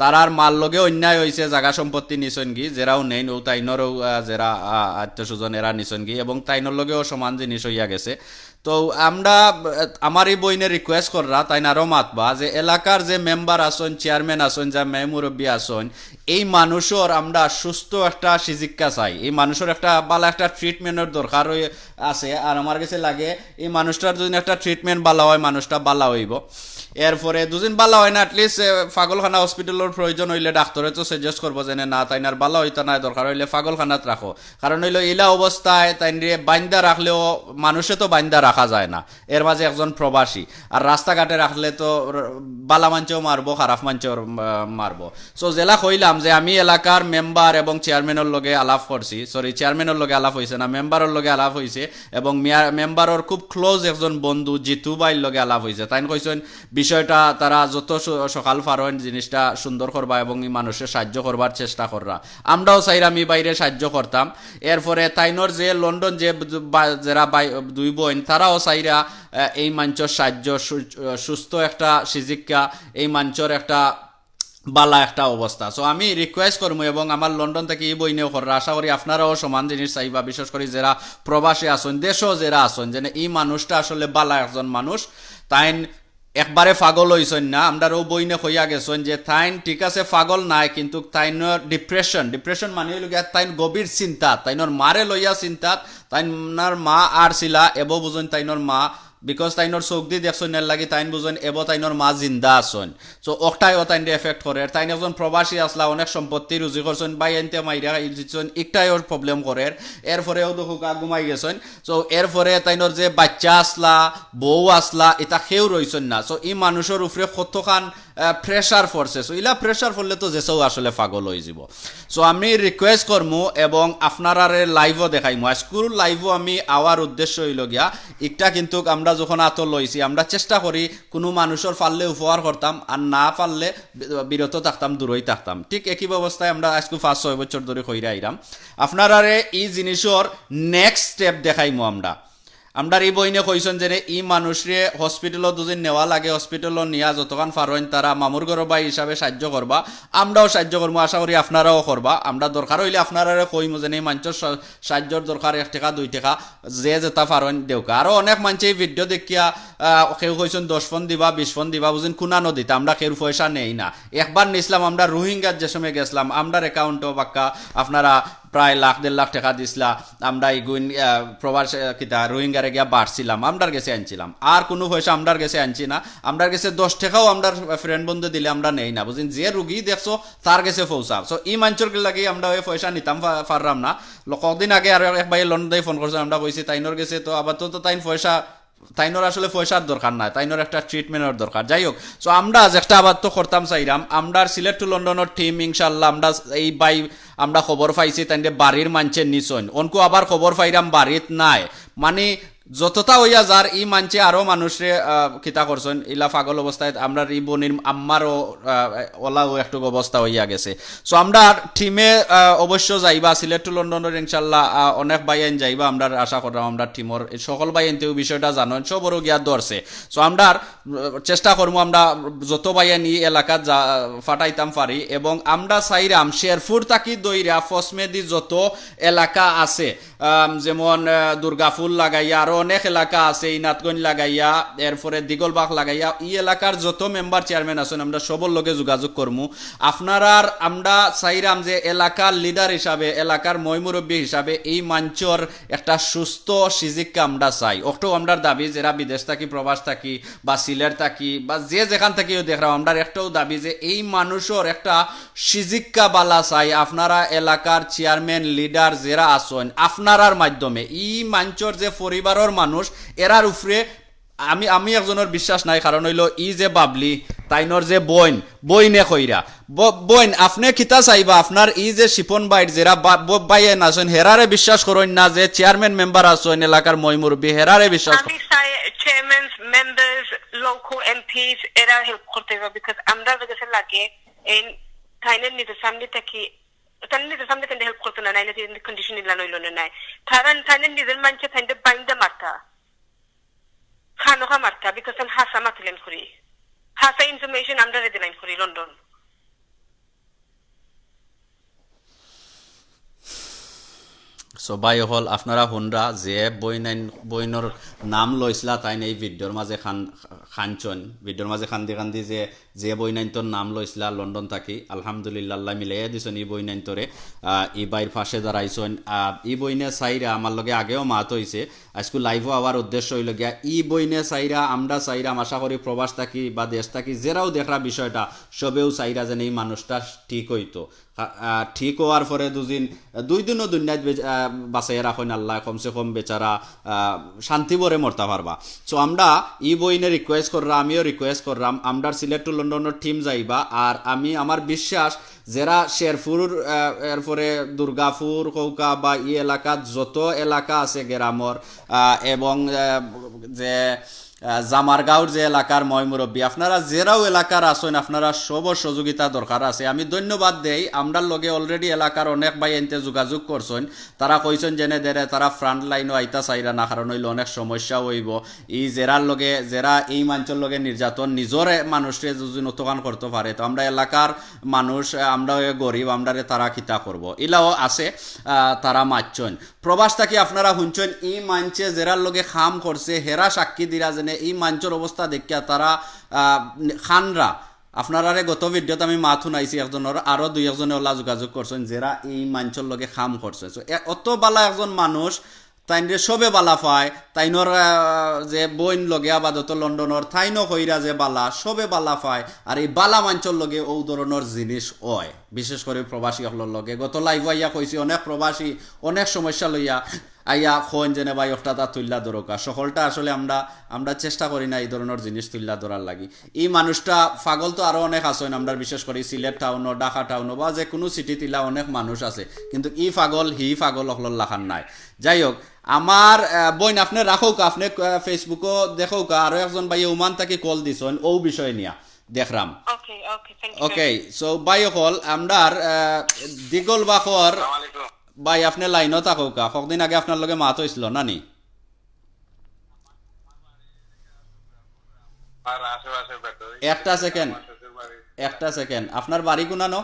তারার মাল লগে অন্যায় হয়েছে জায়গা সম্পত্তি নিছেন কি যেরাও নেই ও তাইনরও যারা আত্মীয়স্বজন এরা নিছেন কি এবং তাইনর লগেও সমান জিনিস হইয়া গেছে তো আমরা আমার এই বইনে রিকোয়েস্ট কররা তাই আরও মাতবা যে এলাকার যে মেম্বার আসন চেয়ারম্যান আসন যা মুরব্বী আসন এই মানুষের আমরা সুস্থ একটা শিক্ষা চাই এই মানুষের একটা ভালো একটা ট্রিটমেন্টের দরকার আছে আর আমার কাছে লাগে এই মানুষটার যদি একটা ট্রিটমেন্ট ভালো হয় মানুষটা ভালো হইব এরপরে দুদিন ভালো হয় না অ্যাটলিস্ট পাগলখানা হসপিটালের প্রয়োজন হইলে ডাক্তারে তো সাজেস্ট করবো যে না তাইনার ভালো হইতা না দরকার হইলে পাগলখানাত রাখো কারণ হইলো ইলা অবস্থায় তাইনরে বাইন্দা রাখলেও মানুষে তো বাইন্দা রাখা যায় না এর মাঝে একজন প্রবাসী আর রাস্তাঘাটে রাখলে তো বালা মাঞ্চেও মারবো খারাপ মাঞ্চেও মারবো সো জেলা কইলাম যে আমি এলাকার মেম্বার এবং চেয়ারম্যানের লগে আলাপ করছি চেয়ারম্যানের লগে আলাপ হয়েছে না মেম্বারের লগে আলাপ হয়েছে এবং মেম্বারের খুব ক্লোজ একজন বন্ধু জিতু ভাইয়ের লগে আলাপ হয়েছে তাই কইছেন বিষয়টা তারা যত সকাল পারেন জিনিসটা সুন্দর করবা এবং মানুষের সাহায্য করবার চেষ্টা কররা আমরাও চাইরা আমি বাইরে সাহায্য করতাম এরপরে তাইনর যে লন্ডন যে যারা দুই বোন তারাও চাইরা এই মঞ্চর সাহায্য সুস্থ একটা শিক্ষা এই মঞ্চর একটা বালা একটা অবস্থা সো আমি রিকোয়েস্ট করবো এবং আমার লন্ডন থেকে এই বই নিয়েও কররা আশা করি আপনারাও সমান জিনিস চাইবা বিশেষ করে যারা প্রবাসী আসন দেশও যারা আসন যে এই মানুষটা আসলে বালা একজন মানুষ তাইন একবারে পাগল হইছেন না আমরা ও বইনে হইয়া গেছেন যে তাইন ঠিক আছে পাগল নাই কিন্তু তাইনর ডিপ্রেশন মানে হইল গিয়া তাইন গভীর চিন্তা তাইনর মারে লইয়া চিন্তাত তাইনার মা আর ছিলা এবো বুঝেন তাইনর মা বিকজ তাইনর চোখ দি দেখছেন এর লাগি তাইন বুঝেন এব তাইনর মা জিন্দা আসন সো অকটাই তাইন এফেক্ট করে তাইন একজন প্রবাসী আসলা অনেক সম্পত্তি রুজি করছেন বাই এনতে মাইরা দিচ্ছেন একটাই ওর প্রবলেম করে এরপরেও দুহুকা ঘুমাই গেছেন সো এরপরে তাইনর যে বাচ্চা আসলা বউ আসলা এটা সেও রইছেন না সো এই মানুষের উপরে কতখান প্রেশার পড়ছে সো ইলা প্রেশার পড়লে তো যেসব আসলে পাগল হয়ে যাব সো আমি রিকোয়েস্ট করমু এবং আপনারা লাইভও দেখাইমু স্কুল লাইভও আমি আওয়ার উদ্দেশ্য হইল গিয়া একটা কিন্তু আমরা যখন আত লইছি আমরা চেষ্টা করি কোনো মানুষের পারলে উপহার করতাম আর না পারলে বিরত থাকতাম দূরই থাকতাম ঠিক একই ব্যবস্থায় আমরা আজকে 5-6 বছর ধরে কইরা আইরাম আপনারা এই জিনিসের নেক্সট স্টেপ দেখাইমু আমরা এই বইনে কইছেন যে এই মানুষরে হসপিটালও দুদিন নেওয়া লাগে হসপিটালও নিয়া যতক্ষণ পারেন তারা মামুর ঘর বাই হিসাবে সাহায্য করবা আমরাও সাহায্য করবো আশা করি আপনারাও করবা আমরা দরকার হইলে আপনারা কইমু যে এই মানুষের সাহায্যর দরকার 1 টাকা 2 টাকা যে যেটা পারেন দেউকা আরও অনেক মানুষে এই ভিডিও দেখিয়া কেউ কইছেন 10 ফোন দিবা 20 ফোন দিবা বুঝেন কুনা নদীতে আমরা কেউ পয়সা নেই না একবার নিছিলাম আমরা রোহিঙ্গার যে সময় গেছিলাম আমরার অ্যাকাউন্টও বাক্কা আপনারা প্রায় 1.5 লাখ টাকা দিছিলা আমরা এগুন প্রবাস কিতা রোহিঙ্গারে গিয়া বাড়ছিলাম আমরার কাছে আনছিলাম আর কোনো পয়সা আমরার কাছে আনছি না আমরার কাছে 10 টাকাও আমরার ফ্রেন্ড বন্ধু দিলে আমরা নেই না বুঝেন যে রুগী দেখছো তার কাছে পৌঁছা সো এই মানুষের লাগি আমরা ওই পয়সা নিতাম পারলাম না কদিন আগে আর এক ভাই লন্ডনে ফোন করছে আমরা কইছি তাইনর কাছে তো আবার তো তাইন পয়সা তাইনর আসলে পয়সার দরকার নাই তাইনর একটা ট্রিটমেন্টের দরকার যাই হোক সো আমরা একটা আবার তো করতাম চাইরাম আমরা সিলেট টু লন্ডনের টিম ইনশাল্লাহ আমরা এই বাই আমরা খবর পাইছি তাইনরে বাড়ির মানুষের নিছন অনকু আবার খবর পাইরাম বাড়িত নাই মানে যতটা হইয়া যার এই মানছে আরো মানুষরে কিতা করছেন ইলা পাগল অবস্থায় আমরা এই বনির আম্মারও ওলাও একটু অবস্থা হইয়া গেছে সো আমরা টিমে অবশ্য যাইবা সিলেট টু লন্ডনের ইনশাল্লাহ অনেক বাইন যাইবা আমরা আশা করলাম আমরা টিমর সকল বাইনতেও বিষয়টা জানেন সবরও গিয়া ধরছে সো আমরা চেষ্টা করবো আমরা যত বাইন এই এলাকাত ফাটাইতাম পারি এবং আমরা চাইরাম শেরপুর তাকি দইরা ফসমেদি যত এলাকা আছে যেমন দুর্গাফুল লাগাইয়া আরো অনেক এলাকা আছে ইনাতগঞ্জ লাগাইয়া এরপরে দিগলবাগ লাগাইয়া এই এলাকার যত মেম্বার চেয়ারম্যান আছেন আমরা সবর লগে যোগাযোগ করমু আপনারার আমরা চাইরাম যে এলাকার লিডার হিসাবে এলাকার ময়মুরব্বী হিসাবে এই মঞ্চর একটা সুস্থ শিক্ষা আমরা চাই অটো আমরা দাবি যারা বিদেশ থাকি প্রবাস থাকি বা সিলেট থাকি বা যে যেখান থেকেও দেখলাম আমরা একটাও দাবি যে এই মানুষের একটা শিক্ষা বালা চাই আপনারা এলাকার চেয়ারম্যান লিডার যারা আছেন আপনারার মাধ্যমে এই মঞ্চর যে পরিবারের মানুষ এরার উপরে আমি একজনের বিশ্বাস নাই কারণ হইলো ই যে বাবলি তাইনর যে বইনে কইরা বইন আপনি কিতা চাইবা আপনার ই যে শিপন বাইট যারা বাইন আছেন হেরারে বিশ্বাস করেন না যে চেয়ারম্যান মেম্বার আছেন এলাকার ময়মুরব্বী হেরারে বিশ্বাস আমি chairmen, members, local MPs এরা হেল্প করতে হবে বিকজ আমরা কাছে লাগে এই তাইনের নিজের সামনে থেকে তাইনের নিজের সামনে কিন্তু হেল্প করতে না নাইলে কন্ডিশন ইলা নইল না নাই তাইনের নিজের মানুষে তাইনের বাইন্দা মারতা খানোখা মারতা বিকজ হাসা মাতিলেন করি হাসা ইনফরমেশন আমরা দিলাইন করি লন্ডন সবাই হল আপনারা হুনরা যে বইনর নাম লইসলা তাই এই ভিডিওর মাঝে খানচন ভিডিওর মাঝে খান্দি যে বইনাইন্তর নাম লইসলা লন্ডন থাকি আলহামদুলিল্লাহ আল্লাহ মিলাইয়া দিছন এই বইনাইন্তরে ই বাইর পাশে দাঁড়াইছন ই বইনে চাইরা আমার লগে আগেও মাত হইছে আজকে লাইভও আবার উদ্দেশ্য হইল গিয়া ই বইনে চাইরা আমরা চাইরাম আশা করি প্রবাস থাকি বা দেশ থাকি যেরাও দেখরা বিষয়টা সবেও চাইরা যেন এই মানুষটা ঠিক হইতো ঠিক হওয়ার পরে দুই দিনও দুনিয়ায় বাঁচাইয়া রাখেন আল্লাহ কমসে কম বেচারা শান্তি ভরে মরতে পারবা সো আমরা ই বইনে রিকোয়েস্ট করলাম আমিও রিকোয়েস্ট করলাম আমরা সিলেট টু লন্ডনের টিম যাইবা আর আমি আমার বিশ্বাস যারা শেরপুর এরপরে দুর্গাপুর কৌকা বা ই এলাকাত যত এলাকা আছে গ্রামর এবং যে জামারগাঁওর যে এলাকার ময়মুরব্বী আপনারা যেরাও এলাকার আসেন আপনারা সব সহযোগিতা দরকার আছে আমি ধন্যবাদ দেই আমরার লগে অলরেডি এলাকার অনেক ভাই এনতে যোগাযোগ করছেন তারা কইছেন জেনে দেরে তারা ফ্রন্ট লাইনও আইতা চাইরা না কারণ হইলে অনেক সমস্যা হইব এই জেরার লগে জেরা এই মানুষের লগে নির্যাতন নিজের মানুষে যদি নতকান করতে পারে তো আমরা এলাকার মানুষ আমরা গরিব আমরা তারা খিতা করব ইলাও আছে তারা মারছেন প্রবাস থাকি আপনারা শুনছেন এই মানছে জেরার লগে খাম করছে হেরা সাক্ষী দিরা যেন এই মঞ্চের অবস্থা দেখিয়া তারা খানরা আপনারা গত ভিডিওতে আমি মাত শুনাইছি একজনের আরো দুই একজনে ওলা যোগাযোগ করছেন যারা এই মঞ্চের লগে খাম করছে অত বালা একজন মানুষ তাইনরে সবে বালা পায় তাইনর যে বইন লগে আবাদত লন্ডনের তাইনো কইরা যে বালা সবে বালা পায় আর এই বালা মঞ্চের লগে ও ধরনের জিনিস হয় বিশেষ করে প্রবাসী সকলের লগে গত লাইভ আইয়া কইছি অনেক প্রবাসী অনেক সমস্যা লইয়া আইয়া খোন জেনে ভাই একটা তা তুল্লা দরকার সকলটা আসলে আমরা চেষ্টা করি না এই ধরনের জিনিস তুল্লা ধরার লাগি এই মানুষটা পাগল তো আরো অনেক আছেন আমরা বিশেষ করে সিলেট টাউনও ঢাকা টাউনও বা যে কোনো সিটি তিলা অনেক মানুষ আছে কিন্তু ই পাগল হি পাগল অকলর লাখান নাই যাই হোক আমার বইন আপনি রাখোক আপনি ফেসবুকও দেখোক আরো একজন ভাই ওমান তাকে কল দিছেন ও বিষয় নিয়া দেখরাম ওকে সো ভাই হল আমরার দিগল বাখর ভাই আপনি লাইনও থাকুক কতদিন আগে আপনার লগে মাত হয়েছিল নানি একটা সেকেন্ড আপনার বাড়ি গুনানো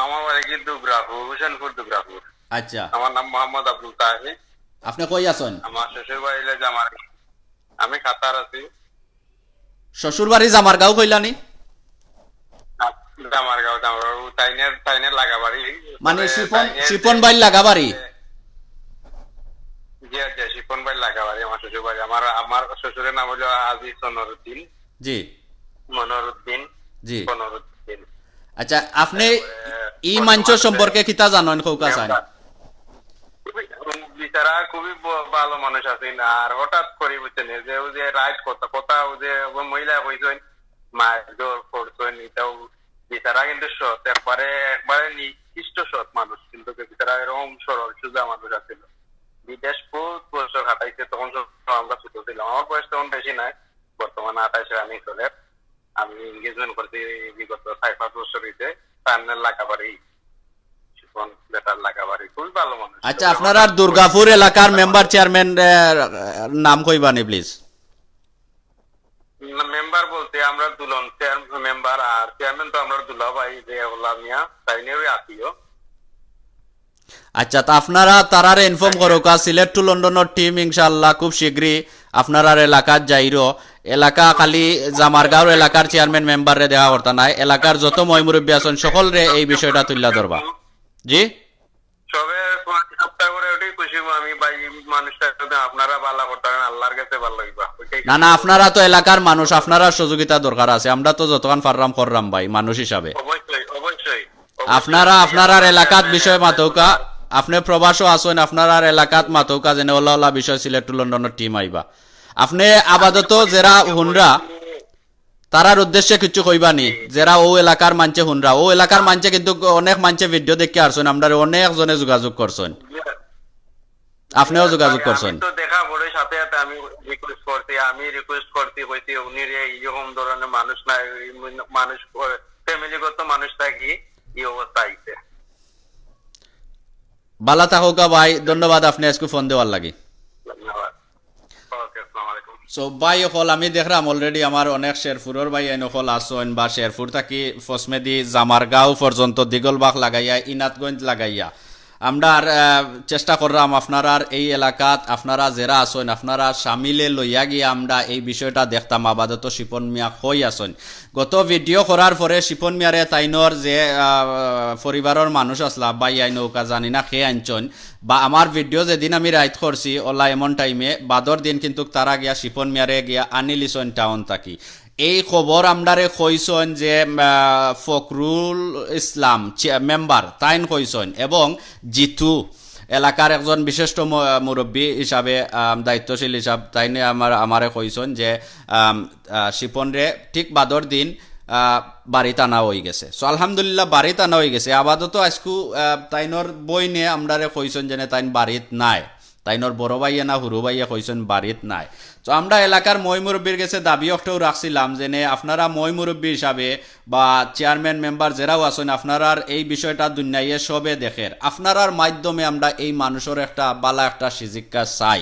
আমার বাড়ি কি দুবরাপুর হুসেনপুর দুবরাপুর আচ্ছা আমার নাম মোহাম্মদ আব্দুল তাহির আপনি কই আছেন আমার শ্বশুর বাড়ি জামার আমি কাতার আছি শ্বশুর বাড়ি জামারগাঁও কইলানি জামারগাঁও তাইনের লাগাবাড়ি মানে শিপন বাড়ি লাগাবাড়ি জি আচ্ছা শিপন বাড়ি লাগাবাড়ি আমার শ্বশুর বাড়ি আমার শ্বশুরের নাম হলো আজিজ মনোরুদ্দিন জি মনোরুদ্দিন জি মনোরুদ্দিন আচ্ছা আপনি ই মঞ্চ সম্পর্কে কিতা জানেন কৌকা চাই বিচারা খুবই ভালো মানুষ আছেন আর হঠাৎ করে বুঝছেন যে ও যে রাইট কথা ও যে মহিলা কইছেন মারধর করছেন এটাও বিচারা কিন্তু সৎ একবারে নিকৃষ্ট সৎ মানুষ কিন্তু বিচারা এরকম সরল সুজা মানুষ আছিল বিদেশ বহুত বছর হাঁটাইছে তখন আমরা ছোট ছিলাম আমার বয়স তখন বেশি নাই বর্তমানে 28 রানিং চলে আমি এনগেজমেন্ট করছি বিগত 5 বছর হইতে তার লাগাবাড়ি শিপন বেটার লাগাবাড়ি খুবই ভালো মানুষ আচ্ছা আপনারা দুর্গাপুর এলাকার মেম্বার চেয়ারম্যান নাম কইবানি প্লিজ মেম্বার বলতে আমরা দুলন মেম্বার আর চেয়ারম্যান তো আমরা দুলা ভাই যে ওলা মিয়া তাই নিয়ে আত্মীয় আচ্ছা তা আপনারা তারারে ইনফর্ম করো কা সিলেট টু লন্ডনের টিম ইনশাআল্লাহ খুব শীঘ্রই আপনার এলাকার যাইরো এলাকা খালি জামারগাঁওর এলাকার চেয়ারম্যান মেম্বারে দেওয়া করতা নাই এলাকার যত ময়মুরব্বী আছেন সকলরে এই বিষয়টা তুল্লা ধরবা জি সবে সপ্তাহ করে ওটাই খুশি আমি ভাই মানুষটা আপনারা ভালো করতেন আল্লাহর কাছে ভালো লাগবে না না আপনারা তো এলাকার মানুষ আপনারা সহযোগিতা দরকার আছে আমরা তো যতক্ষণ পাররাম কররাম ভাই মানুষ হিসাবে অবশ্যই আপনার এলাকাত বিষয় মাতৌকা আপনি প্রবাসও আছেন আপনার এলাকাত মাতৌকা যেন ওলা ওলা বিষয় সিলেট টু লন্ডনের টিম আইবা আপনি আপাতত যারা হুনরা তারার উদ্দেশ্যে কিছু কইবানি যারা ও এলাকার মানছে হুনরা ও এলাকার মানছে কিন্তু অনেক মানছে ভিডিও দেখে আসছেন আমরা অনেক জনে যোগাযোগ করছেন আপনিও যোগাযোগ করছেন? আমি তো দেখা করে সাথে সাথে আমি রিকোয়েস্ট করছি কইছি উনি এইরকম ধরনের মানুষ না, মানুষ ফ্যামিলিগত মানুষ থাকি এই অবস্থা আইছে। বালা থাকুকা ভাই, ধন্যবাদ আপনি আজকে ফোন দেওয়ার লাগি। ধন্যবাদ। ওকে, আসসালামু আলাইকুম। সো ভাই অকল আমি দেখলাম অলরেডি আমার অনেক শেরপুরের ভাই আইন অকল আসন, বা শেরপুর থাকি ফসমেদি জামারগাঁও পর্যন্ত দিগলবাগ লাগাইয়া ইনাতগঞ্জ লাগাইয়া আমরা চেষ্টা করলাম আপনার এই এলাকাত আপনারা যারা আসেন আপনারা সামিলে লইয়া গিয়ে আমরা এই বিষয়টা দেখতাম। আপাতত শিপন মিয়া কই আসেন, গত ভিডিও করার পরে শিপন মিয়ারে তাইনর যে পরিবারের মানুষ আসলা বা ইয়াই নৌকা জানি না খেয়ে আনছন, বা আমার ভিডিও যেদিন আমি রাইট করছি ওলা এমন টাইমে বাদর দিন কিন্তু তারা গিয়া শিপন মিয়ারে গিয়া আনি লিছন টাউন থাকি। এই খবর আমরারে কইসন যে ফখরুল ইসলাম মেম্বার তাইন কইসন, এবং জিতু এলাকার একজন বিশিষ্ট মুরব্বী হিসাবে দায়িত্বশীল হিসাব তাইনে আমারে কইসন যে শিপন রে ঠিক বাদর দিন বাড়িতে আনা হয়ে গেছে। সো আলহামদুলিল্লাহ বাড়িতে আনা হয়ে গেছে। আপাতত আজকু তাইনর বই নিয়ে আমরারে কইসন যে তাইন বাড়িত নাই, তাইনর বড় ভাইয়া না হুরু ভাইয়া কইসন বাড়িত নাই। তো আমরা এলাকার মই মুরব্বীর কাছে দাবি একটাও রাখছিলাম যে আপনারা মই মুরব্বী হিসাবে বা চেয়ারম্যান মেম্বার যারাও আছেন আপনারা এই বিষয়টা দুনিয়ায় সবে দেখের, আপনারার মাধ্যমে আমরা এই মানুষের একটা বালা একটা শিক্ষা চাই,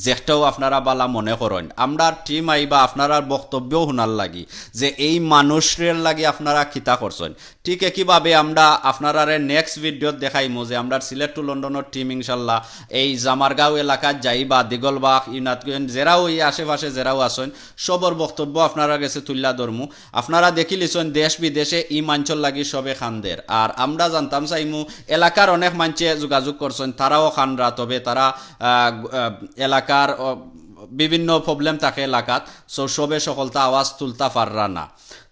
যেটাও আপনারা বালা মনে করেন। আমরা টিম আইবা আপনারার বক্তব্যও শোনার লাগি যে এই মানুষের লাগি আপনারা খিতা করছেন। ঠিক একইভাবে আমরা আপনারা নেক্সট ভিডিওত দেখাইমু যে আমরা সিলেট টু লন্ডনের টিম ইনশাল্লাহ এই জামারগাঁও এলাকাত যাইবা, দিগলবাগ ইউনাতগঞ্জ যারাও এই আশেপাশে যারাও আছেন সবর বক্তব্য আপনারা গেছে তুল্লা ধর্মু। আপনারা দেখিলিছেন দেশ বিদেশে ই মাঞ্চল লাগি সবে খানদের, আর আমরা জানতাম চাইমু এলাকার অনেক মানুষে যোগাযোগ করছেন তারাও খানরা, তবে তারা এলাকার বিভিন্ন প্রবলেম থাকে এলাকাত, সো সবে সকলতা আওয়াজ তুলতা পাররা না।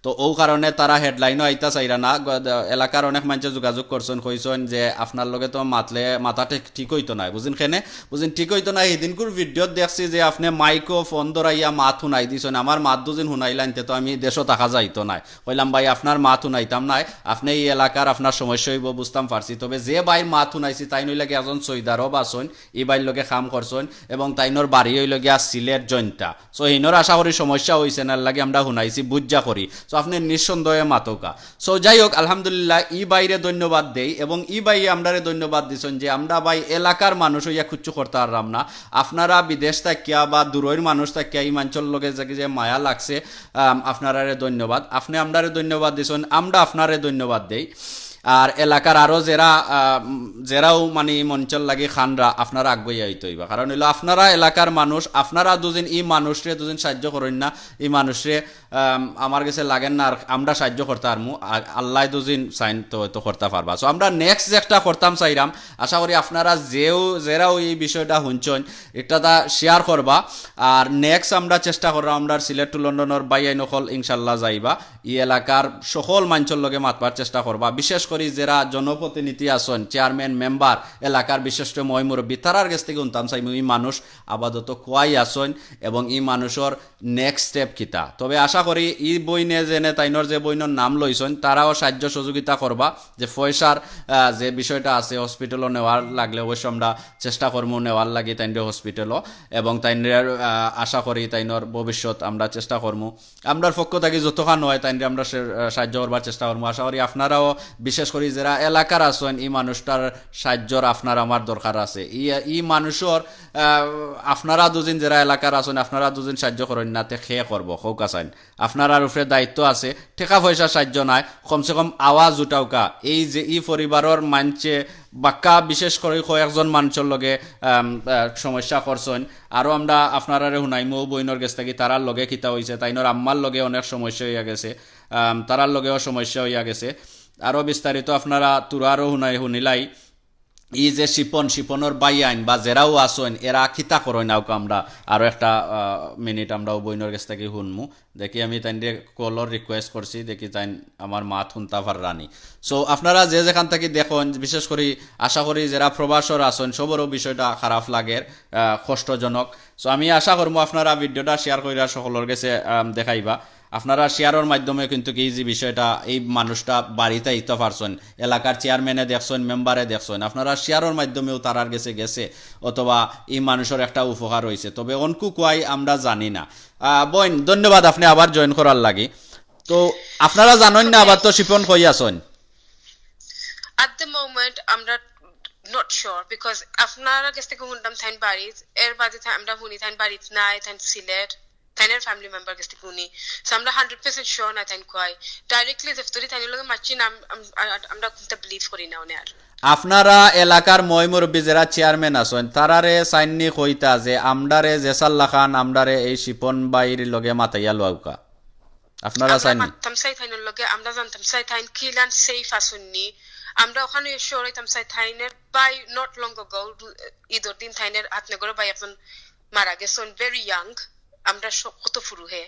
তো ও কারণে তারা হেডলাইনও আইতা চাইরা না। এলাকার অনেক মানুষে যোগাযোগ করছেন কইছেন যে আপনার লগে তো মাতলে মাথা ঠিক হইতো না, বুঝিন খেনে বুঝিন ঠিক হইতো না। সেদিনকুর ভিডিওত দেখছি যে আপনি মাইকও ফোন ধরাইয়া মাত শুনাই দিছেন, আমার মাত দুদিন শুনাইলাইনতে তো আমি দেশও থাকা যাইতো নাই। কইলাম ভাই আপনার মাত শুনাইতাম নাই, আপনি এই এলাকার আপনার সমস্যা হইব বুঝতাম পারছি, তবে যে বাইর মাত শুনাইছি তাই নইলাগে একজন সৈদারও বাসন এই বাইর লগে খাম করছেন, এবং তাইনর বাড়ি হইলগিয়া সিলেট জয়ন্তা। সো হিনর আশা করি সমস্যা হয়েছে না লাগে আমরা শুনাইছি বুঝা করি। সো আপনি নিঃসন্দেহে মাতকা। সো যাই হোক আলহামদুলিল্লাহ ই বাইরে ধন্যবাদ দেই, এবং ই বাইরে আমরারে ধন্যবাদ দিছেন যে আমরা ভাই এলাকার মানুষ হইয়া খুচ্ছু করতে পারলাম না। আপনারা বিদেশ থাকিয়া বা দূরের মানুষ থাকিয়া এই মাঞ্চল লগে যে মায়া লাগছে আপনারারে ধন্যবাদ। আপনি আমরারে ধন্যবাদ দিছেন, আমরা আপনারে ধন্যবাদ দেই। আর এলাকার আরও যারাও মানে মঞ্চল লাগে খানরা আপনারা আগুয়াই হইতে হইবা, কারণ হইলো আপনারা এলাকার মানুষ, আপনারা দুদিন এই মানুষরে দুদিন সাহায্য করেন না, এই মানুষরে আমার কাছে লাগেন না, আর আমরা সাহায্য করতে পারমু, আল্লাহ দুদিন সাইন তো করতে পারবা। সো আমরা নেক্সট যেটা করতাম চাইরাম, আশা করি আপনারা যারাও এই বিষয়টা শুনছেন এটা শেয়ার করবা। আর নেক্সট আমরা চেষ্টা করলাম আমরা সিলেট টু লন্ডনের বাইয়াই নকল ইনশাল্লাহ যাইবা, এই এলাকার সকল মানুষের লগে মাতবার চেষ্টা করবা। বিশেষ করি যারা জনপ্রতিনিধি আছেন, চেয়ারম্যান মেম্বার এলাকার বিশিষ্ট মই মুরব্বী, তারার কাছ থেকে শুনতাম চাইমু এই মানুষ আপাতত কোয়াই আছেন এবং এই মানুষের নেক্সট স্টেপ কিতা। তবে আশা করি এই বইনে যেনে তাইনর যে বইনের নাম লইছেন তারাও সাহায্য সহযোগিতা করবা, যে পয়সার যে বিষয়টা আছে হসপিটালও নেওয়ার লাগলে অবশ্য আমরা চেষ্টা করবো নেওয়ার লাগে তাইনের হসপিটালও, এবং তাইনের আশা করি তাইনর ভবিষ্যৎ আমরা চেষ্টা করবো, আমরার পক্ষ থেকে যতক্ষণ হয় তাইনরে আমরা সাহায্য করবার চেষ্টা করবো। আশা করি আপনারাও বিশেষ করি যারা এলাকার আছেন এই মানুষটার সাহায্যর আপনার আমার দরকার আছে। এই মানুষের আপনারা দুদিন যারা এলাকার আছেন আপনারা দুদিন সাহায্য করেন না তে খেয়ে করবো হোক আছেন, আপনার উপরে দায়িত্ব আছে, টাকা পয়সা সাহায্য নাই, কমসে কম আওয়াজ উঠাওকা। এই যে এই পরিবারের মানছে বাক্কা বিশেষ করে কয়েকজন মানুষের লগে সমস্যা করছেন, আরও আমরা আপনারা শুনাইমো বইনের গেছ থাকি তারার লগে খিতা হয়েছে, তাইনর আম্মার লগে অনেক সমস্যা হইয়া গেছে, তারার লগেও সমস্যা হইয়া গেছে। আরও বিস্তারিত আপনারা তুরারও শুনিলাই। ই যে শিপনের বাই আইন বা জেরাও আসেন এরা খিতা করেন নাও, আমরা আরও একটা মিনিট আমরাও বইনের কাছ থেকে শুনমু। দেখি আমি তাই কলর রিকোয়েস্ট করছি, দেখি তাই আমার মাত শুনতা পার রানি। সো আপনারা যে যেখান থেকে দেখুন, বিশেষ করে আশা করি যারা প্রবাসর আছেন সবরও বিষয়টা খারাপ লাগে, কষ্টজনক। সো আমি আশা করবো আপনারা ভিডিওটা শেয়ার করিয়া সকলের কাছে দেখাইবা। আপনারা শেয়ারের মাধ্যমে কিন্তু এই যে বিষয়টা এই মানুষটা বাড়িতে আইতে পারছেন, এলাকার চেয়ারম্যানে দেখছেন, মেম্বারে দেখছেন, আপনারা শেয়ারের মাধ্যমেও তারার গেছে অথবা এই মানুষের একটা উপকার হয়েছে। তবে অনকু কোয়াই আমরা জানি না। বোন ধন্যবাদ আপনি আবার জয়েন করার লাগি। তো আপনারা জানেন না আবার তো শিপন কই আছেন? At the moment, I'm not sure because আপনারা কাছ থেকে শুনতাম থাইন বাড়িত, এর বাদে আমরা শুনি থাইন বাড়িত নাই, থাইন সিলেট, থাইনের ফ্যামিলি মেম্বার কাছ থেকে শুনি। সো আমরা 100% শিওর না থাইন কয় ডাইরেক্টলি যেফতরি থাইনের লগে মারছি না, আমরা কোনটা বিলিভ করি না ওনে আর। আপনারা এলাকার মই মুরব্বী যারা চেয়ারম্যান আছেন তারারে সাইননি কইতা যে আমডারে জেসাল্লা খান আমডারে এই শিপন বাইর লগে মাতাইয়া লওকা, আপনারা সাইননি? মারতাম চাই থাইনের লগে, আমরা জানতাম চাই থাইন কিলান সেফ আসুননি, আমরা ওখানে শিওর হইতাম চাই থাইনের বাই নট লং অগো ঈদের দিন থাইনের হাতনগরে বাই একজন মারা গেছেন ভেরি ইয়াং, আমরা কত ফুরু হে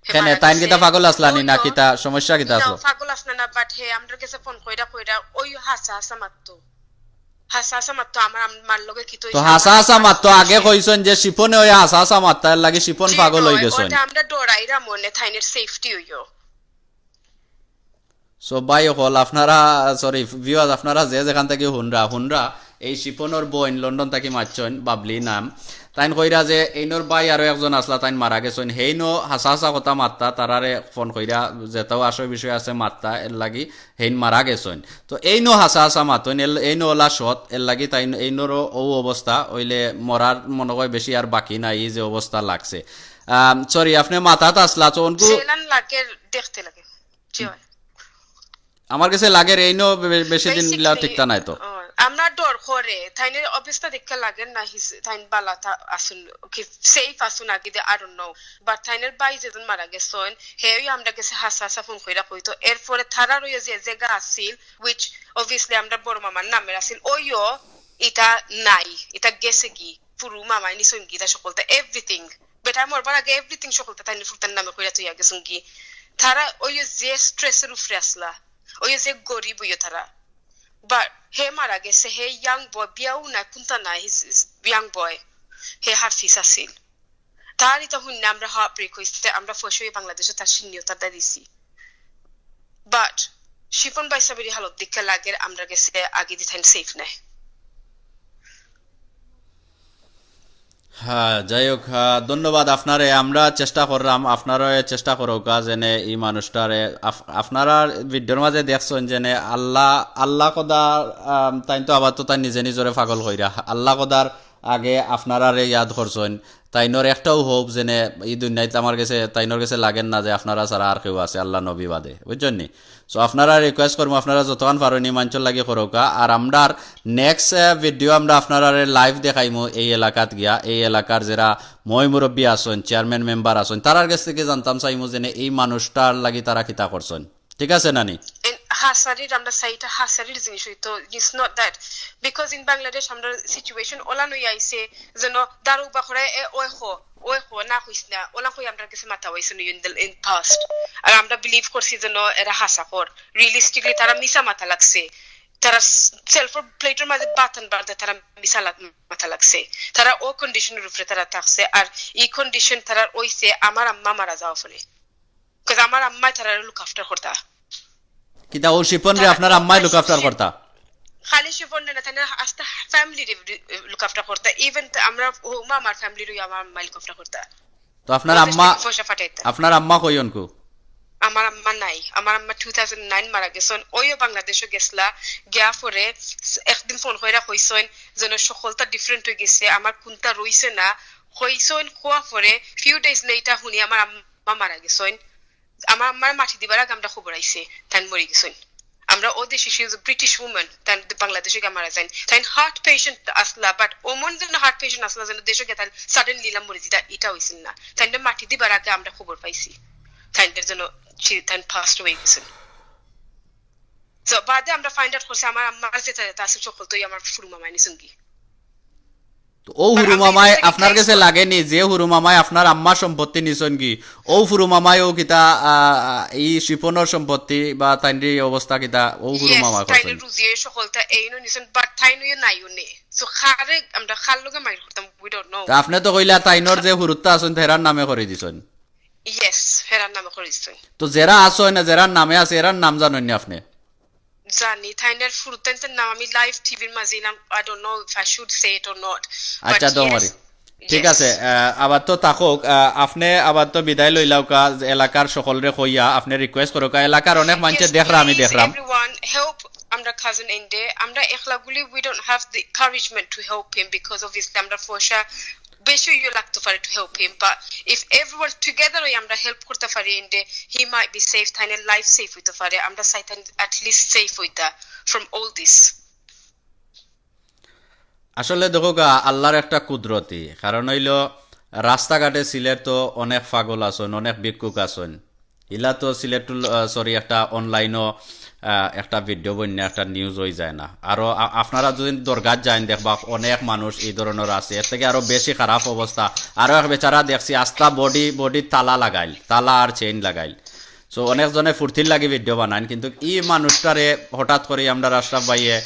কেন তাইন কিতা পাগল আসলানি না কিতা সমস্যা কিতা আসলো? পাগল আসনা না, বাট হে আমরা কাছে ফোন কইরা ওই হাসা মারতো আমার মার লগে কি তো হাসা মারতো আগে কইছেন যে শিপনে ওই হাসা মারতার লাগি শিপন পাগল হই গেছেন। ওটা আমরা ডরাইরা মনে থাইনের সেফটি হইও। সো ভাই হল আপনারা সরি ভিউয়ার্স আপনারা যে যেখান থেকে হুনরা এই শিপনের বোন লন্ডন থেকে মারছেন বাবলি নাম, তাইন কইরা যে এইনোর ভাই আরো একজন আসলা তাইন মারা গেছেন, হেইনো হাসা কথা মারতা তারারে ফোন কইরা যেটাও আসল বিষয় আছে মারতা এর লাগি হেইন মারা গেছেন। তো এইনো হাসা মাতন এইনো ওলা সৎ এর লাগি তাই এইনোরও ও অবস্থা হইলে মরার মনে হয় বেশি আর বাকি নাই, এই যে অবস্থা লাগছে। সরি আপনি মাথাত আসলা তো লাগে দেখতে লাগে আমার কাছে লাগে এইনো বেশি দিন ঠিকতা নাই তো আমরা ডর করে থাইনের অবস্থা দেখতে লাগে না থাইন বালা আসুন কি সেফ আসুন আগে দে আই ডোন্ট নো, বাট থাইনের বাই যেজন মারা গেছেন হেই আমরা কাছে হাসা ফোন কইরা কইতো। এরপরে থারার ওই যে জায়গা আছিল which obviously আমরা বড় মামার নামের আছিল ওইও এটা নাই, এটা গেছে কি পুরো মামাই নিছন গিতা সকলটা এভরিথিং বেটা মরবার আগে এভরিথিং সকলটা থাইনের ফুটার নামে কইরা তুই গেছেন কি তারা ওই যে স্ট্রেসের উপরে আসলা, ওই যে গরিব হইও তারা। But he mara gese he young boy biau na kunta na his young boy he Hafiz asil tari ta hunna amra heartbreak hoiste amra foshoi Bangladeshe tar shinniyota da disi, but shipon by sabiri halot dikka lager amra gese age dithain safe নাই। হ্যাঁ যাই হোক ধন্যবাদ আপনারে, আমরা চেষ্টা করলাম আপনারা চেষ্টা করো যেনে এই মানুষটারে আপনারা ভিডিওর মাঝে দেখছেন যেনে আল্লাহ কদার তাই তো আবার তো তাই নিজে নিজরে পাগল কইরা আল্লাহ কদার আগে আপনারারে ইয়াদ করছেন, তাইনোর একটাও হোপ যেনে এই দুনিয়াতে আমার কাছে তাইনোর কাছে লাগেন না যে আপনারা ছাড়া আর কেউ আছে আল্লাহ নবী বাদে, বুঝছেন নি? সো আপনারা রিকোয়েস্ট করবো আপনারা যতক্ষণ পারেনি মাঞ্চল লাগে করোকা। আর আমরার নেক্সট ভিডিও আমরা আপনারা লাইভ দেখাইমু এই এলাকাত গিয়া, এই এলাকার যারা মই মুরব্বী আসেন চেয়ারম্যান মেম্বার আসেন তারার কাছ থেকে জানতাম চাইমু যে এই মানুষটার লাগি তারা কিতা করছেন, ঠিক আছে নানি? হাসারির আমরা সাইটা হাসারির জিনিস হইতো, it's not that because in Bangladesh আমরা সিচুয়েশন ওলা নই আইছে যেন দারু বাখরে ওই হো না হইস না ওলা কই আমরা কাছে মাথা হইছে ইন পাস্ট, আর আমরা বিলিভ করছি যেন এরা হাসা কর রিয়েলিস্টিকলি তারা মিছা মাথা লাগছে, তারা সেলফর প্লেটের মাঝে বাতন বাড়তে তারা মিছা মাথা লাগছে, তারা ও কন্ডিশনের উপরে তারা থাকছে। আর এই কন্ডিশন তারা ওইছে আমার আম্মা মারা যাওয়া ফলে, বিকজ আমার আম্মাই তারা লুক আফটার করতা কিতা ও শিপন রে আপনার আম্মাই লুক আফটার করতা, খালি শিপন না তাই আস্তে ফ্যামিলি লুক আফটার করতা, ইভেন আমরা আমার ফ্যামিলির আমার আম্মা লুক আফটার করতা। তো আপনার আম্মা কইন কো? আমার আম্মা নাই, আমার আম্মা 2009 মারা গেছেন, ওইও বাংলাদেশে গেছলা, গিয়া পরে একদিন ফোন কইরা কইছেন যেন সকলটা ডিফারেন্ট হয়ে গেছে, আমার কোনটা রইছে না কইছেন, কোয়া পরে ফিউ ডেজ লেটার শুনি আমার আম্মা মারা গেছেন। আমার আম্মার মাটি দিবার আগে আমরা খবর আইছে তাই মরে গেছেন। আমরা ও দেশে she is a British woman, তাই বাংলাদেশে গিয়ে মারা যায়, তাই হার্ট পেশেন্ট আসলা, বাট ওমন যেন হার্ট পেশেন্ট আসলা যেন দেশে গিয়ে তাই সাডেনলি মরে যেটা এটা হয়েছিল না, তাই মাটি দিবার আগে আমরা খবর পাইছি তাইদের জন্য তাই ফাস্ট হয়ে গেছেন। তো বাদে আমরা ফাইন্ড আউট করছি আমার আম্মার যেটা আছে সকল তোই আমার ফুরু মামাই নিছেন কি। ও হুরু মামাই আপনার কাছে লাগেনি যে হুরু মামাই আপনার আম্মার সম্পত্তি নিছেন কি? ও হুরু মামাই ও কিতা এই শিপনের সম্পত্তি বা তাইনের অবস্থা কিতা ও হুরু মামা করছেন? তাইনের রুজিয়ে সকলটা এইনো নিছেন, বাট তাইনও নাইও নে, সো খারে আমরা খাল লগে মাইর করতাম, উই ডোন্ট নো। আপনি তো কইলা তাইনর যে হুরুত্তা আছেন তেরার নামে করে দিছেন। ইয়েস হেরার নামে করিছুন তো যারা আসো না যারা নামে আছে এরার নাম জানেন না আপনি জানি থাইনের ফুরতেন্তের নাম আমি লাইভ টিভির মাঝে ইলাম I don't know if I should say it or not আচ্ছা দমরি ঠিক আছে আবার তো তাকক আপনি আবার তো বিদায় লইলাও কা এলাকার সকলরে কইয়া আপনি রিকোয়েস্ট করো কা এলাকার অনেক মানুষ দেখরা আমি দেখলাম everyone help আমরা cousin Inde আমরা একলাগুলি we don't have the encouragement to help him because obviously আমরা ফসা বেশি ইউ লাগতে পারে to help him but if everyone together আমরা help করতে পারি Inde he might be safe তাইনে লাইফ সেফ হইতে পারে আমরা সাইতান at least safe হইতা from all this আসলে দেখো গা আল্লাহর একটা কুদরতি কারণ হইল রাস্তাঘাটে সিলেট তো অনেক পাগল আছেন অনেক ভিক্ষুক আছেন ইলা তো সিলেট সরি একটা অনলাইনও একটা ভিডিও বন্যা একটা নিউজ হয়ে যায় না আরো আপনারা যদি দরগাত যান দেখবা অনেক মানুষ এই ধরনের আছে এর থেকে আরো বেশি খারাপ অবস্থা আরো এক বেচারা দেখছি আস্তা বডি তালা লাগাইল তালা আর চেইন লাগাইল সো অনেকজনে ফুর্তির লাগে ভিডিও বানান কিন্তু এই মানুষটারে হঠাৎ করে আমরা আশরাফ ভাইয়ে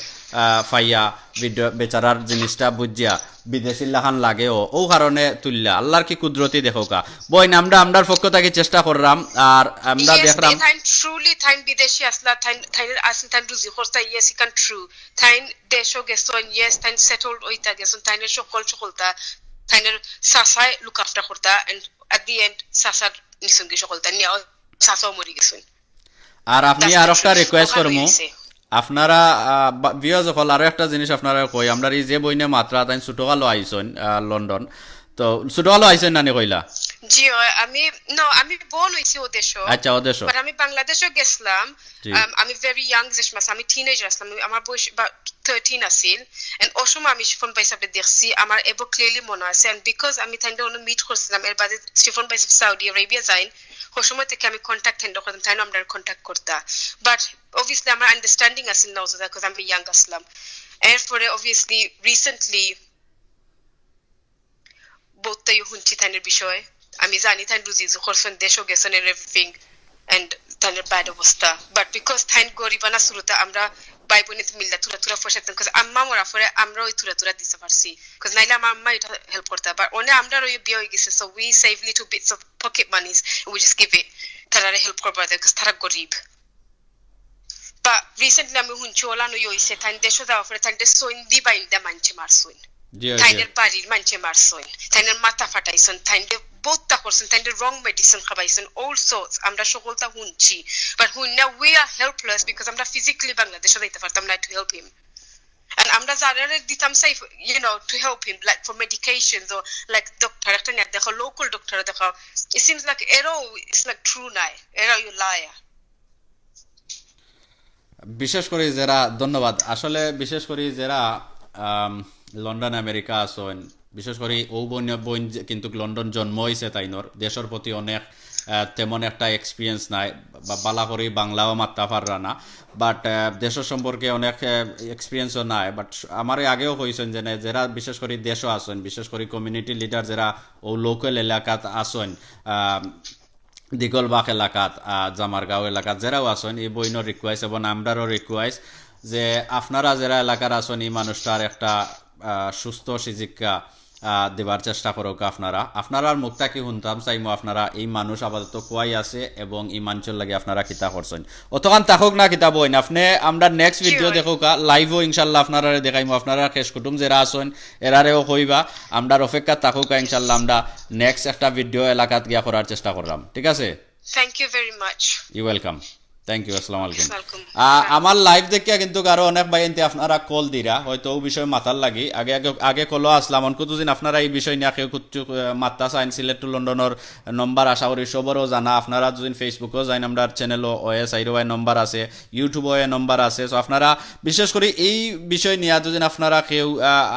ফাইয়া ভিডিও বেচারার জিনিসটা বুঝিয়া বিদেশি লাহান লাগেও ও কারণে তুললা আল্লাহর কি কুদরতি দেখো কা বই আমরা আমরার পক্ষ থেকে চেষ্টা করলাম আর আমরা দেখলাম truly time বিদেশি আসলা টাইনের আসল টাইম রুজি করতে yes he can true time দেশো গেছন yes টাইম সেটেলড ওইতা গেছন টাইনের সকলতা টাইনের সাসাই লুক আফটার করতা and at the end সাসার নিসঙ্গি সকলতা নিয়া সাসাও মরি গেছন আর আপনি আর একটা রিকোয়েস্ট করমু আপনারা ভিউয়ার্স সকল আরো একটা জিনিস আপনারা কই আমরা এই যে বইনে মাত্রা তাই ছোটকালো আইছেন লন্ডন তো ছোটকালো আইছেন নানি কইলা জি আমি বোন হইছি ওদেশো আচ্ছা ওদেশো বাট আমি বাংলাদেশও গেছলাম আমি ভেরি ইয়াং জিসমাস আমি টিনেজার আসলাম আমার বয়স 13 আছিল এন্ড ওসময় আমি শিফন ভাই সাহেব দেখছি আমার এভো ক্লিয়ারলি মনে আছে এন্ড বিকজ আমি তাইন্ডে অন্য মিট করছিলাম এর বাদে শিফন ভাই সাহেব সৌদি আরবিয়া যাইন ওই সময় থেকে আমি কন্ট্যাক্ট হ্যান্ড করতাম তাই আমরা কন্ট্যাক্ট করতা বাট অবভিয়াসলি আমার আন্ডারস্ট্যান্ডিং আছিল না ওটা বিকজ আমি ইয়াং আসলাম এরপরে অবভিয়াসলি রিসেন্টলি বহুতটাই শুনছি তাইনের বিষয়ে আমি জানি তাই রুজি করছেন দেশও গেছেন এন্ড এভরিথিং এন্ড তাইনের ব্যাড অবস্থা বাট বিকজ তাইন গরিবানা শুরুতে আমরা ভাই বোনে মিল্লা তুরা ফসাইতাম বিকজ আম্মা মরা পরে আমরা ওই তুরা দিতে পারছি বিকজ নাইলে আমার আম্মা এটা হেল্প করতে বাট অনেক আমরা ওই বিয়ে হয়ে গেছে so we save little bits of pocket moneys we just give it তারা হেল্প করবার বিকজ তারা গরিব বা রিসেন্টলি আমি শুনছি ওলা নই হইছে তাই দেশও যাওয়া পরে তাই সইন্দি বাইন্দা মানছে মারছুন তাইনের বাড়ির মানছে মারছুন তাইনের মাথা ফাটাইছুন তাইনে বহুতটা করছেন তাইনের রং মেডিসিন খাবাইছেন অল সোর্টস আমরা সকলটা শুনছি বাট হুইনা উই আর হেল্পলেস বিকজ আমরা ফিজিক্যালি বাংলাদেশে যাইতে পারতাম না টু হেল্প হিম and আমরা যারা দিতাম Saif you know to help him like for medications or like doctor একটা না দেখো local doctor দেখো it seems like it's like true নাই you liar বিশেষ করে যারা ধন্যবাদ আসলে বিশেষ করে যারা লন্ডন আমেরিকা আছেন বিশেষ করে ও বোন কিন্তু লন্ডন জন্ম হয়েছে তাইনর দেশের প্রতি অনেক তেমন একটা এক্সপিরিয়েন্স নাই বা বালা করে বাংলাও মাত্তা পাররা না বাট দেশের সম্পর্কে অনেক এক্সপিরিয়েন্সও নাই বাট আমার আগেও হয়েছেন যে যারা বিশেষ করে দেশও আছেন বিশেষ করে কমিউনিটি লিডার যারা ও লোকাল এলাকাত আছেন দিগলবাগ এলাকাত জামারগাঁও এলাকাত যারাও আছেন এই বইনের রিকোয়েস্ট এবং আমরারও রিকোয়েস্ট যে আপনারা যারা এলাকার আছেন এই মানুষটার একটা সুস্থ চিকিৎসা দেবার চেষ্টা করুক আপনারা মুখটা কি শুনতাম চাইমো আপনারা এই মানুষ আপাতত কোয়াই আছে এবং এই মানুষের লাগে আপনারা কিতা করছেন অতখান থাকুক না কিতা বইন আপনি আমরা নেক্সট ভিডিও দেখুক লাইভও ইনশাল্লাহ আপনারা দেখাইমো আপনারা শেষ কুটুম যারা আছেন এরারেও কইবা আমরা অপেক্ষা থাকুক ইনশাল্লাহ আমরা নেক্সট একটা ভিডিও এলাকাত গিয়া করার চেষ্টা করলাম ঠিক আছে thank you very much you welcome thank you আসসালামু আলাইকুম আমার লাইভ দেখিয়া কিন্তু আরো অনেক বাইনতে আপনারা কল দিরা হয়তো ও বিষয় মাথার লাগি আগে কল আসলাম অনকুতুদিন আপনারা এই বিষয় নিয়ে কেউ মাত্তা চাইন সিলেট টু লন্ডনের নম্বর আশা করি সবরও জানা আপনারা যদি ফেসবুকও যাইন আমরা চ্যানেলও ওএস আইরোয়াই নম্বর আছে ইউটিউবও নম্বর আছে সো আপনারা বিশেষ করে এই বিষয় নিয়ে যদি আপনারা কেউ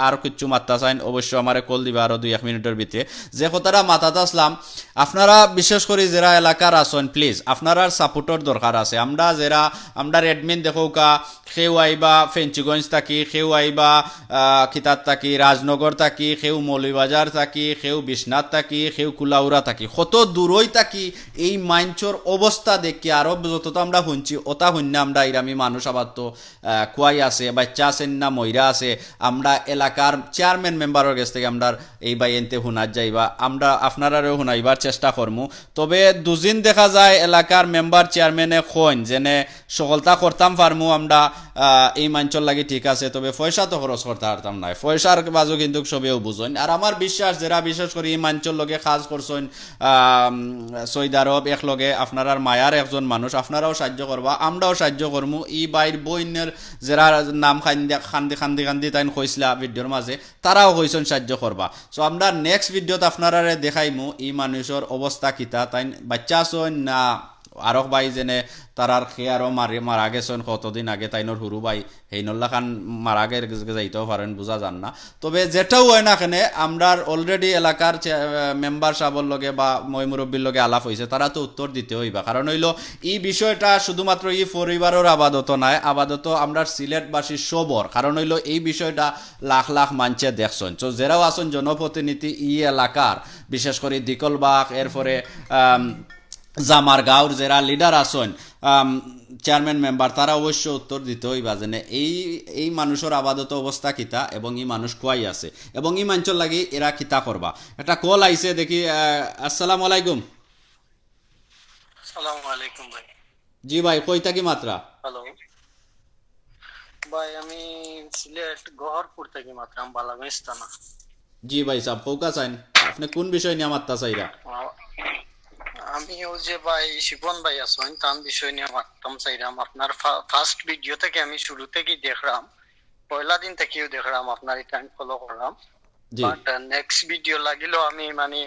আর কিছু মাত্তা চাইন অবশ্যই আমারে কল দিবা আরো 2-1 মিনিটের ভিতরে যে কথাটা মাথাতে আসলাম আপনারা বিশেষ করে যারা এলাকার আছেন প্লিজ আপনারা সাপোর্টের দরকার আছে আছে আমরা যারা আমরা অ্যাডমিন দেখোকা সেও আইবা ফেঞ্চিগঞ্জ থাকি সেও আইবা কিতাব থাকি রাজনগর থাকি সেও মৌলবাজার থাকি সেও বিশ্বনাথ থাকি সেও কুলাউরা থাকি কত দূরই থাকি এই মাইঞ্চর অবস্থা দেখি আরো যত আমরা শুনছি ওটা শুননা আমরা ইরামি মানুষ আবার তো খুয়াই আছে বাচ্চা আছেন না মহিলা আছে আমরা এলাকার চেয়ারম্যান মেম্বারের কাছ থেকে আমরা এই বাইনতে শুনার যাইবা আমরা আপনারাও শুনাইবার চেষ্টা করমু তবে দুদিন দেখা যায় এলাকার মেম্বার চেয়ারম্যানে কইন যেনে সকলতা করতাম পারমু আমরা এই মাঞ্চল লাগি ঠিক আছে তবে পয়সা তো খরচ করতে পারতাম না পয়সার বাজু কিন্তু সবেও বুঝেন আর আমার বিশ্বাস যারা বিশেষ করে এই মাঞ্চল লগে কাজ করছেন সৌদি আরব একলগে আপনার মায়ার একজন মানুষ আপনারাও সাহায্য করবা আমরাও সাহায্য করমু ই বাইর বইনের যারা নাম খান্দি খান্দি খান্দি তাই কইসলা ভিডিওর মাঝে তারাও কইছেন সাহায্য করবা সো আমরা নেক্সট ভিডিওত আপনারা দেখাইমু ই মানুষের অবস্থা কিতা তাই বাচ্চা আছেন না আরো ভাই যেনে তারার খেয়ে আরো মারা গেছেন কতদিন আগে তাইনোর হুরু ভাই হেইনুল্লাহ খান মারা যাইতেও পারেন বোঝা যান না তবে যেটাও হয় না এখানে আমরা অলরেডি এলাকার মেম্বার সাহেবের লগে বা মই মুরব্বীর লগে আলাপ হয়েছে তারা তো উত্তর দিতে হইবা কারণ হইল এই বিষয়টা শুধুমাত্র এই পরিবারের আবাদত নয় আবাদত আমরা সিলেটবাসীর সবর কারণ হইল এই বিষয়টা লাখ লাখ মানছে দেখছেন তো যারাও আছেন জনপ্রতিনিধি এই এলাকার বিশেষ করে দিকলবাগ এরপরে জামার গাঁওর যারা লিডার আছেন চেয়ারম্যান মেম্বার তারা অবশ্য উত্তর দিতে হইবা যেন এই মানুষের আবাদত অবস্থা কিতা এবং এই মানুষ খুয়াই আছে এবং এই মাঞ্চল লাগি এরা কিতা করবা একটা কল আইছে দেখি আসসালামু আলাইকুম আসসালামু আলাইকুম ভাই জি ভাই কই থাকি মাত্রা হ্যালো ভাই আমি সিলেট গহরপুর থেকে মাত্র বালাগঞ্জ থানা জি ভাই সাহেব কৌকা চাইন আপনি কোন বিষয় নিয়ে মাত্রা চাইরা আমি ও যে ভাই শিবন ভাই আছেন তার বিষয় নিয়ে মাত্রাম চাইলাম আপনার ফার্স্ট ভিডিও থেকে আমি শুরু থেকেই দেখলাম পয়লা দিন থেকেও দেখলাম আপনার এটা আমি ফলো করলাম বাট নেক্সট ভিডিও লাগিলো আমি মানে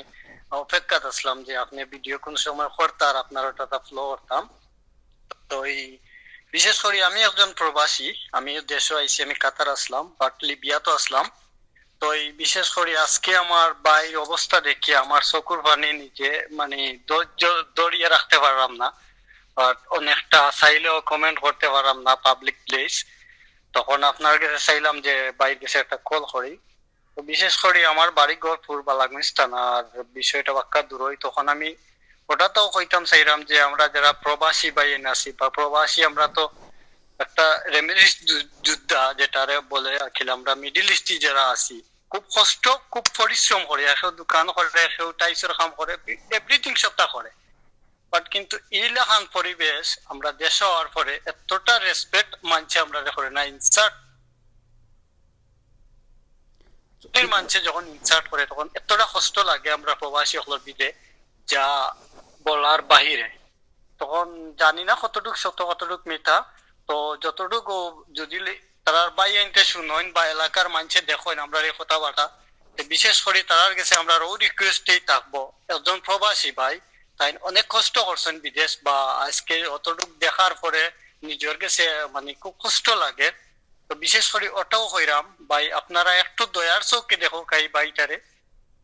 অপেক্ষাত আসলাম যে আপনি ভিডিও কোন সময় করতার আপনার ওটা ফলো করতাম তো এই বিশেষ করে আমি একজন প্রবাসী আমি দেশে আইছি আমি কাতার আসলাম বাট লিবিয়াতো আসলাম তো এই বিশেষ করে আজকে আমার বাইর অবস্থা দেখে আমার চকুর পানি নিজে মানে দড়িয়ে রাখতে পারলাম না বাট অনেকটা চাইলেও কমেন্ট করতে পারলাম না পাবলিক প্লেস তখন আপনার কাছে চাইলাম যে বাইর কাছে একটা কল করি তো বিশেষ করে আমার বাড়ি গহরপুর বালাগঞ্জ থানার বিষয়টা বাক্কা দূরই তখন আমি ওটাতেও কইতাম চাইলাম যে আমরা যারা প্রবাসী বাইন আছি বা প্রবাসী আমরা তো একটা রেমিডিস যোদ্ধা যেটারে বলে রাখিল আমরা মিডিল ইস্টে যারা আছি খুব কষ্ট খুব পরিশ্রম করে এসব দোকান করে এসব টাইসের কাম করে এভরিথিং সবটা করে বাট কিন্তু এইলাখান পরিবেশ আমরা দেশে হওয়ার পরে এতটা রেসপেক্ট মানছে আমরা করে না ইনসার্ট মানছে যখন ইনসার্ট করে তখন এতটা কষ্ট লাগে আমরা প্রবাসী হলোর বিদে যা বলার বাহিরে তখন জানি না কতটুকু সত্য কতটুকু মিথ্যা তো যতটুকু যদি তারার বাই আইনতে শুনেন বা এলাকার মানুষে দেখেন আমরা এই কথাবার্তা বিশেষ করে তারার কাছে আমরা রো রিকোয়েস্টেই থাকবো একজন প্রবাসী ভাই তাই অনেক কষ্ট করছেন বিদেশ বা আজকে অতটুকু দেখার পরে নিজের কাছে মানে খুব কষ্ট লাগে তো বিশেষ করে ওটাও হইরাম ভাই আপনারা একটু দয়ার চোখে দেখো কাই বাইটারে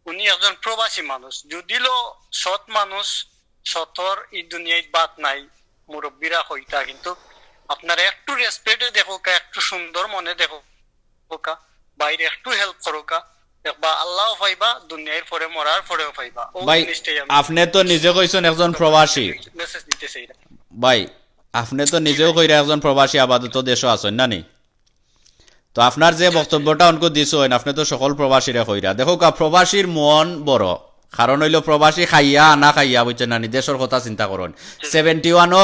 উনি একজন প্রবাসী মানুষ যদিও সৎ মানুষ সতর এই দুনিয়ায় বাদ নাই মুরব্বীরা হইতা কিন্তু আপনারা একটু রেসপেক্টে দেখো কা একটু সুন্দর মনে দেখো কা বাইরে একটু হেল্প করো কা দেখবা আল্লাহ পাইবা দুনিয়ার পরে মরার পরেও পাইবা ভাই আপনি তো নিজে কইছেন একজন প্রবাসী মেসেজ দিতে চাইরা ভাই আপনি তো নিজেও কইরা একজন প্রবাসী আপাতত দেশে আছেন না নি তো আপনার যে বক্তব্যটা অনকো দিছেন আপনি তো সকল প্রবাসীরা কইরা দেখো কা প্রবাসীর মন বড় কারণ হইল প্রবাসী খাইয়া না খাইয়া বুঝছেন না দেশের কথা চিন্তা করুন 71ও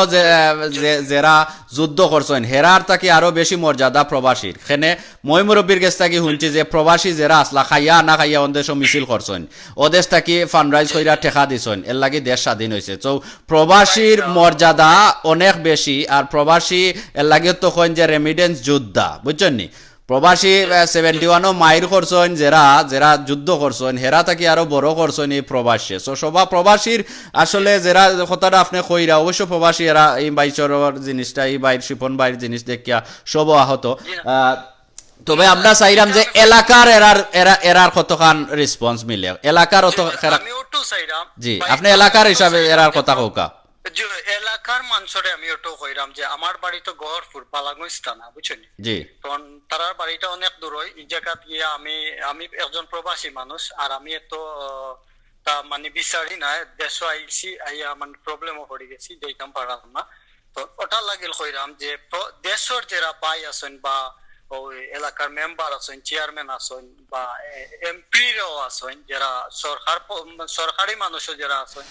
যারা যুদ্ধ করছেন হেরার তাকে আরো বেশি মর্যাদা প্রবাসীর সেনে মই মুরব্বীর কাছ থেকে শুনছি যে প্রবাসী যারা আসলা খাইয়া না খাইয়া ওদেশ মিছিল করছেন ওদেশ থাকি ফান্ডরাইজ কইরা ঠেকা দিছেন এর লাগি দেশ স্বাধীন হয়েছে তো প্রবাসীর মর্যাদা অনেক বেশি আর প্রবাসী এর লাগে তো কইন যে রেমিডেন্স যোদ্ধা বুঝছেন নি প্রবাসী 71ও মাইর করছেন যারা যুদ্ধ করছেন হেরা থাকি আরো বড় করছেন এই প্রবাসী সো সবা প্রবাসীর আসলে যারা কথাটা আপনি কইরা অবশ্য প্রবাসী এরা এই বাইচর জিনিসটা এই বাইর শিপন বাইর জিনিস দেখিয়া সব আহত তবে আমরা চাইলাম যে এলাকার এরার কতখান রেসপন্স মিলে এলাকার অত আমি ওটু চাইরাম জি আপনি এলাকার হিসাবে এরার কথা কওকা যে এলাকার মানুষরে আমি ওটাও কইরাম যে আমার বাড়ি তো গহরপুর বালাগঞ্জ থানা বুঝছেন জি তখন তার বাড়িটা অনেক দূর হয় এই জায়গা গিয়ে আমি একজন প্রবাসী মানুষ আর আমি এত তা মানে বিচারি না দেশ আইছি আইয়া মানে প্রবলেমও পড়ে গেছি যেতাম পারলাম না তো ওটা লাগিল কইরাম যে দেশের যারা ভাই আছেন বা ওই এলাকার মেম্বার আছেন চেয়ারম্যান আছেন বা এমপিরাও আছেন যারা সরকারি মানুষও যারা আছেন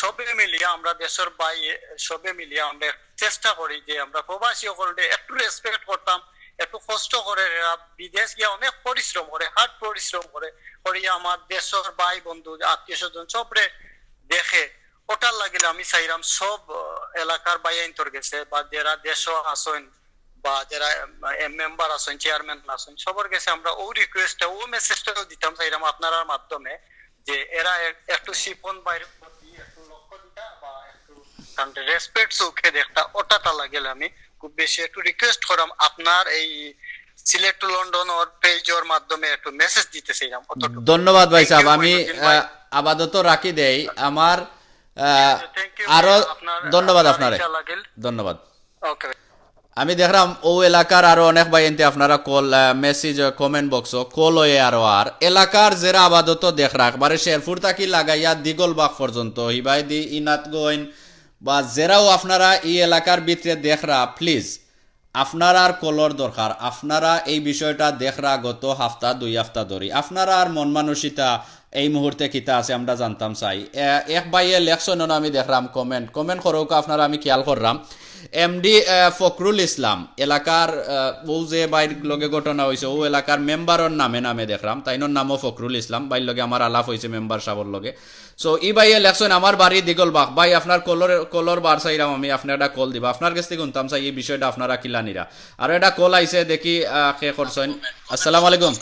সবে মিলিয়ে আমরা দেশের বাইরে সবে মিলিয়ে আমরা চেষ্টা করি যে আমরা প্রবাসী সকলকে একটু রেসপেক্ট করতাম একটু কষ্ট করে এরা বিদেশ গিয়ে অনেক পরিশ্রম করে হার্ড পরিশ্রম করে করিয়া আমার দেশের ভাই বন্ধু আত্মীয় স্বজন সবরে দেখে ওটার লাগিলে আমি চাইলাম সব এলাকার বাইন্তর গেছে বা যারা দেশ আসেন বা যারা মেম্বার আছেন চেয়ারম্যান আছেন সবার কাছে আমরা ও রিকোয়েস্ট ও মেসেজটাও দিতাম চাইলাম আপনার মাধ্যমে যে এরা একটু শিপন বাইরে একটু লক্ষ্য দিতা বা একটু রেসপেক্ট চোখে দেখতা ওটা লাগিলে আমি খুব বেশি একটু রিকোয়েস্ট করাম আপনার এই সিলেট টু লন্ডন ওর পেজের মাধ্যমে একটু মেসেজ দিতে চাইলাম ধন্যবাদ ভাই সাহেব আমি আপাতত রাখি দেই আমার আরো ধন্যবাদ আপনারে ধন্যবাদ ওকে আমি দেখলাম ও এলাকার আরো অনেক বাইনতে আপনারা call message comment box call হয়ে আরো আর এলাকার যারা আপাতত দেখরা একবারে শেরপুর থাকি লাগাইয়া দিগলবাগ পর্যন্ত হিবাই দি ইনাত গইন বা যারাও আপনারা এই এলাকার ভিতরে দেখরা প্লিজ আপনারা আর কলর দরকার আপনারা এই বিষয়টা দেখরা গত হাফতা 2 হাফতা ধরে আপনারা আর মন মানসিকতা এই মুহূর্তে কিতা আছে আমরা জানতাম চাই এক বাইয়ে লেখছন আমি দেখলাম কমেন্ট করোক আপনারা আমি খেয়াল করলাম এমডি ফখরুল ইসলাম এলাকার ও যে বাইর লগে ঘটনা হয়েছে ও এলাকার মেম্বারের নামে দেখলাম তাইনোর নামও ফখরুল ইসলাম বাইর লগে আমার আলাপ হয়েছে মেম্বার সাবর লগে সো ই ভাই ইলেকশন আমার বাড়ি দিগলবাগ ভাই আপনার কলর বার চাইলাম আমি আপনার একটা কল দিবা আপনার কাছ থেকে শুনতাম চাই এই বিষয়টা আপনারা কিলানিরা আর এটা কল আইছে দেখি কে করছেন আসসালামু আলাইকুম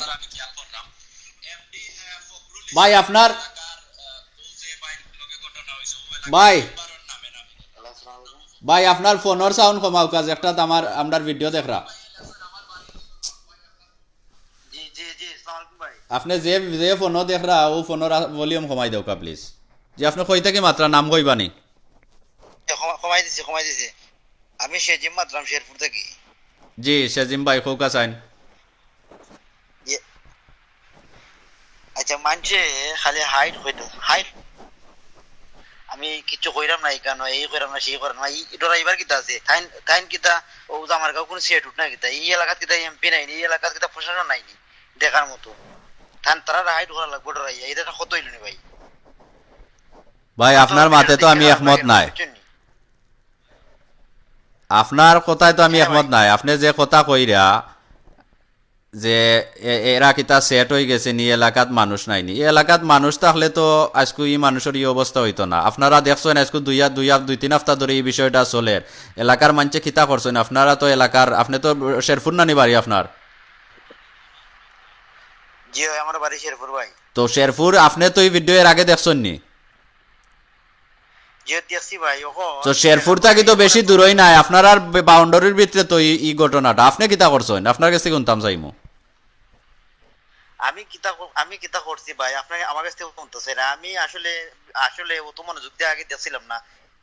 ভাই আপনার ভাই আপনার ফোনের সাউন্ড কমাও কাজ একটা আমার ভিডিও দেখরা আপনি যে ফোনও দেখরা ও ফোনের ভলিউম কমাই দেও কা প্লিজ যে আপনি কই থেকে মাত্রা নাম কইবানি কমাই দিছি আমি সেজিম মাত্রাম শেরপুর থেকে জি সেজিম ভাই কৌকা চাইন আচ্ছা মানছে খালি হাইট আমি কিছু কইরাম না কেন এই কইরাম না সেই কইরাম না ডরাইবার কিতা আছে তাইন কিতা ও আমার গাঁও কোন সেট উঠ না কিতা এই এলাকাত কিতা এমপি নাই এই এলাকাত কিতা প্রশাসন নাই দেখার মতো তারা হাইট করা লাগবে ডরাইয়া এটা কত হইল নি ভাই ভাই আপনার মাতে তো আমি একমত নাই আপনার কথায় তো আমি একমত নাই আপনি যে কথা কইরা যে এরা কিতা সেট হয়ে গেছে নি এলাকাত মানুষ নাইনি এই এলাকাত মানুষ থাকলে তো আজকে এই মানুষের এই অবস্থা হইতো না আপনারা দেখছেন আজকে 2-3 হপ্তাহ ধরে এই বিষয়টা চলে এলাকার মানুষে কিতা করছেন আপনারা তো এলাকার আপনি তো শেরপুর নানি বাড়ি আপনার জি আমার বাড়ি শেরপুর ভাই তো শেরপুর আপনি তো এই ভিডিও এর আগে দেখছেন নি তো শেরপুর থাকি তো বেশি দূরই নাই আপনার আর বাউন্ডারির ভিতরে তো এই ঘটনাটা আপনি কিতা করছেন আপনার কাছে শুনতাম চাইমু আমি কিতা করছি ভাই আপনাকে আমার কাছ থেকে শুনতেছে না আমি আসলে অত মনোযোগ দিয়ে আগে দেখছিলাম না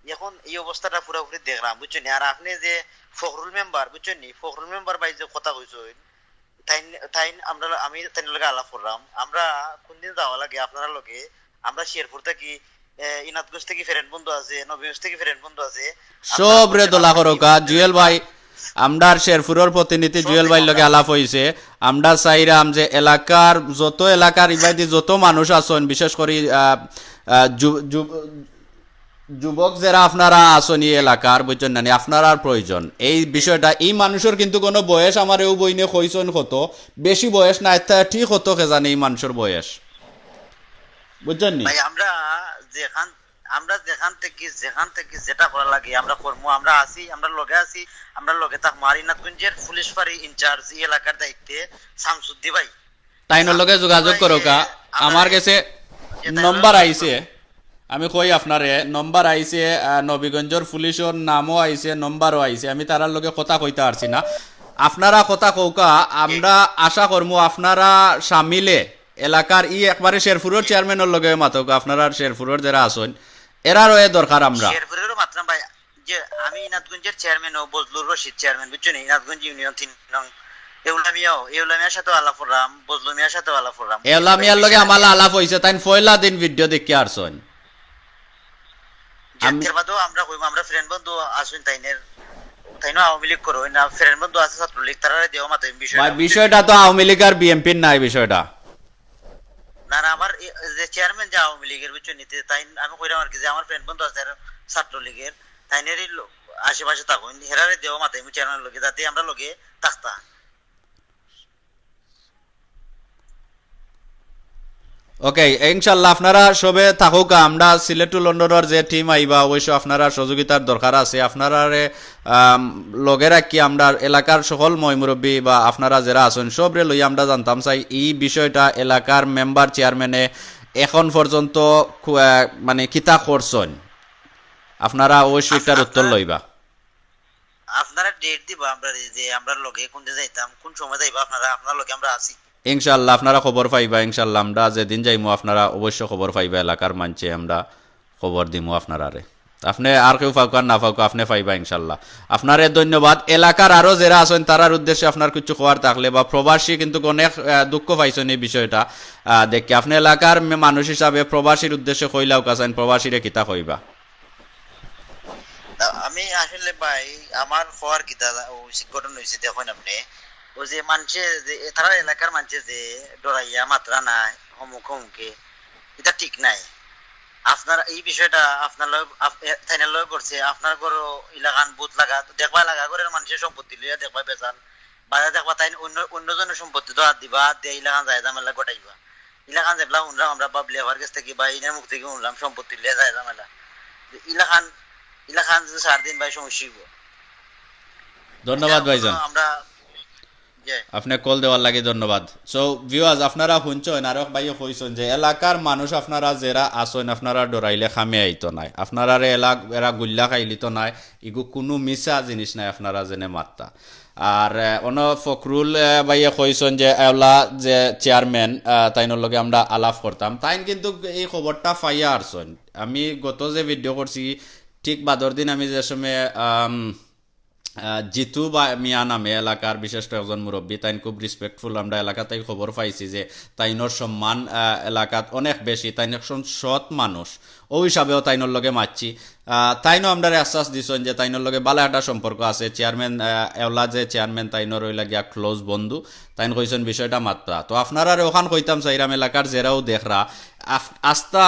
এখন এই অবস্থাটা পুরোপুরি দেখলাম বুঝছেন আর আপনি যে ফখরুল মেম্বার বুঝছেন নি ফখরুল মেম্বার ভাই যে কথা কইছেন আমি তাই লগে আলাপ করলাম আমরা কোনদিন যাওয়া লাগে আপনার লগে আমরা শেরপুর থেকে ইনাতগঞ্জ থেকে ফ্রেন্ড বন্ধু আছে নবীগঞ্জ থেকে ফ্রেন্ড বন্ধু আছে সব রে দোলা করোকা জুয়েল ভাই আমরার শেরপুরের প্রতিনিধি জুয়েল ভাইর লগে আলাপ হইছে আমরা চাইরাম যে এলাকার ইবাইদি যত মানুষ আছেন বিশেষ করে যুবক যারা আপনারা আছেন এই এলাকার বুঝছেন না আপনারা প্রয়োজন এই বিষয়টা এই মানুষের কিন্তু কোনো বয়স আমার এও বইনে কইছেন কত বেশি বয়স না ঠিক হতো কে জানে এই মানুষের বয়স বুঝছেন নি ভাই আমরা যেখান থেকে যেটা করা লাগে আমরা করবো আমরা লগে থাক মারিনাথগঞ্জের পুলিশ ফাঁড়ি ইনচার্জ এই এলাকার দায়িত্বে শামসুদ্দি ভাই তাইনোর লগে যোগাযোগ করোকা আমার কাছে নম্বর আইছে আমি কই আপনারে নম্বর আইছে নবীগঞ্জের পুলিশের নামও আইছে নম্বরও আইছে আমি তারার লগে কথা কইতে পারছি না আপনারা কথা কৌকা আমরা আশা করবো আপনারা সামিলে এলাকার একবারে শেরপুরের চেয়ারম্যানের লগে মাতক আপনারা শেরপুরের যারা আছেন এরারও এ দরকার আমরা শেরপুরেরও মাত্রা ভাই যে আমি ইনাদগঞ্জের চেয়ারম্যান ও বজলুর রশিদ চেয়ারম্যান বুঝছেন ইনাদগঞ্জ ইউনিয়ন 3 নং এউলামিয়ার সাথে আলাপ করলাম বজলু মিয়ার সাথে আলাপ করলাম এলামিয়ার লগে আমালা আলাপ হইছে তাই পয়লা দিন ভিডিও দেখি আরছন আমি বাদও আমরা কইম আমরা ফ্রেন্ড বন্ধু আসুন তাইনো আওয়ামী লীগ করো না ফ্রেন্ড বন্ধু আছে ছাত্রলীগ তারা দেও মাতে ভাই বিষয়টা তো আওয়ামী লীগ আর বিএনপির নাই বিষয়টা না না আমার যে চেয়ারম্যান যে আওয়ামী লীগের বুঝছেন নিতে তাই আমি কইরাম আর কি যে আমার ফ্রেন্ড বন্ধু আছে ছাত্রলীগের তাইনেরই আশেপাশে থাকুন হেরারে দেও মাতে আমি চেয়ারম্যান লগে যাতে আমরা লগে থাকতা ওকে ইনশাআল্লাহ আপনারা সবে থাকুক আমরা সিলেট টু লন্ডনের যে টিম আইবা অবশ্য আপনারা সহযোগিতার দরকার আছে আপনারা লগে রাখি আমরা এলাকার সকল মুরব্বী বা আপনারা যারা আছেন সবরে লই আমরা জানতাম চাই এই বিষয়টা এলাকার মেম্বার চেয়ারম্যানে এখন পর্যন্ত মানে কিতা করছেন আপনারা অবশ্যই এটার উত্তর লইবা আপনারা ডেট দিবা আমরা যে আমরা লগে কোন যাইতাম কোন সময় যাইবা আপনার লগে আমরা আছি ইনশাআল্লাহ আপনারা খবর পাইবা ইনশাআল্লাহ আমরা যেদিন যাইমু আপনারা অবশ্য খবর পাইবা এলাকার মানছে আমরা খবর দিমু আপনারারে আপনি আর কেউ ফাউক আর না ফাউক আপনি পাইবা ইনশাআল্লাহ আপনারে ধন্যবাদ এলাকার আরো যারা আছেন তারার উদ্দেশ্যে আপনার কিছু খবর থাকলে বা প্রবাসী কিন্তু অনেক দুঃখ পাইছেন এই বিষয়টা দেখি আপনি এলাকার মানুষ হিসাবে প্রবাসীর উদ্দেশ্যে কইলাও কাছেন প্রবাসীরে কিতা কইবা আমি আসলে ভাই আমার হওয়ার কিতা ঘটনা হয়েছে দেখুন আপনি ওই যে মানুষে যে তারা এলাকার মানুষে যে ডরাইয়া মাত্রা নাই হুমুকে এটা ঠিক নাই আপনার এই বিষয়টা আপনার থাইনার লয় করছে আপনার ঘর এলাকান বুথ লাগা দেখবা লাগা ঘরের মানুষের সম্পত্তি লইয়া দেখবা বেচান বাজার দেখবা তাই অন্যজনের সম্পত্তি তো হাত দিবা হাত দিয়ে এলাকান যায় জামেলা গোটাইবা এলাকান যেগুলা শুনলাম আমরা বাবলি আবার কাছ থেকে বা ইনের মুখ থেকে শুনলাম সম্পত্তি লিয়ে যায় জামেলা এলাকান যে 4 দিন ভাই সমস্যা হইব ধন্যবাদ ভাইজান আমরা আপনি কল দেওয়ার লাগে ধন্যবাদ সো ভিউয়ার্স আপনারা শুনছেন আর ভাইও কইছেন যে এলাকার মানুষ আপনারা যারা আসেন আপনারা ডরাইলে খামে আইতো নাই আপনারা এরা গুল্লা খাইলি তো নাই ইগু কোনো মিছা জিনিস নাই আপনারা জেনে মাত্তা আর ফখরুল ভাইয়া কইছেন যে এওলা যে চেয়ারম্যান তাইনোর লগে আমরা আলাপ করতাম তাইন কিন্তু এই খবরটা পাইয়া আসছেন আমি গত যে ভিডিও করছি ঠিক বাদর দিন আমি যে সময় জিতু বা মিয়া নামে এলাকার বিশেষ একজন মুরব্বী তাইন খুব রেসপেক্টফুল আমরা এলাকাতেই খবর পাইছি যে তাইনোর সম্মান এলাকাত অনেক বেশি তাইন একজন সৎ মানুষ ও হিসাবেও তাইনোর লগে মারছি তাইনও আমরা আশ্বাস দিছেন যে তাইনোর লগে ভালো একটা সম্পর্ক আছে চেয়ারম্যান এওলা যে চেয়ারম্যান তাইনোর ওই লাগিয়া ক্লোজ বন্ধু তাইন কইছেন বিষয়টা মাত্রা তো আপনারা ওখান কইতাম চাইরাম এলাকার জেরাও দেখরা আস্তা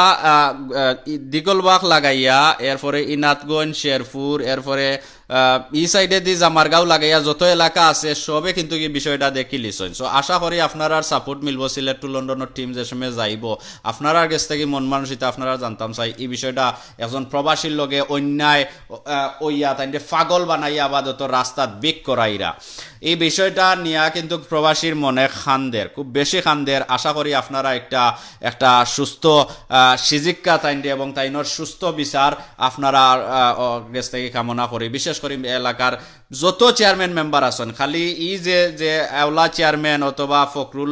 দিগলবাগ লাগাইয়া এরপরে ইনাতগঞ্জ শেরপুর এরপরে ই সাইডে দি জামারগাঁও লাগাইয়া যত এলাকা আছে সবে কিন্তু এই বিষয়টা দেখি লিছেন সো আশা করি আপনার সাপোর্ট মিলব সিলেট টু লন্ডনের টিম যে সময় যাইব আপনার কাছ থেকে মন মানসিকতা আপনারা জানতাম চাই এই বিষয়টা একজন প্রবাসীর লগে অন্যায় ওইয়া তাই পাগল বানাইয়া আবাদত রাস্তাত বিক করাইরা এই বিষয়টা নিয়ে কিন্তু প্রবাসীর মনে খানদের খুব বেশি খানদের আশা করি আপনারা একটা সুস্থ সিজিক্কা তাইন্ডে এবং তাইনোর সুস্থ বিচার আপনারা কাছ থেকে কামনা করি বিশেষ করে এলাকার যত চেয়ারম্যান মেম্বার আছেন খালি ই যে এওলা চেয়ারম্যান অথবা ফখরুল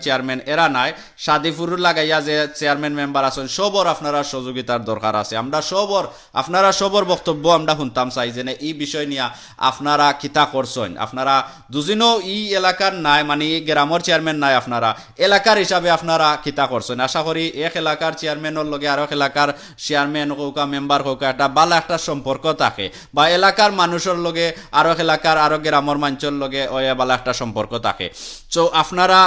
চেয়ারম্যান এরা নাই সাদিপুর লাগাইয়া যে চেয়ারম্যান মেম্বার আছেন সবর আপনারা সহযোগিতার দরকার আছে আমরা আপনারা সবর বক্তব্য আমরা শুনতাম চাই যে এই বিষয় নিয়ে আপনারা কিতা করছেন আপনারা দুদিনও ই এলাকার নাই মানে গ্রামের চেয়ারম্যান নাই আপনারা এলাকার হিসাবে আপনারা কিতা করছেন আশা করি এক এলাকার চেয়ারম্যানের লগে আর এক এলাকার চেয়ারম্যান হোক মেম্বার হোক একটা ভালো একটা সম্পর্ক থাকে বা এলাকার মানুষের লগে আরো এলাকার আরো গ্রামের মানুষের লগে ভালো একটা সম্পর্ক থাকে তো আপনারা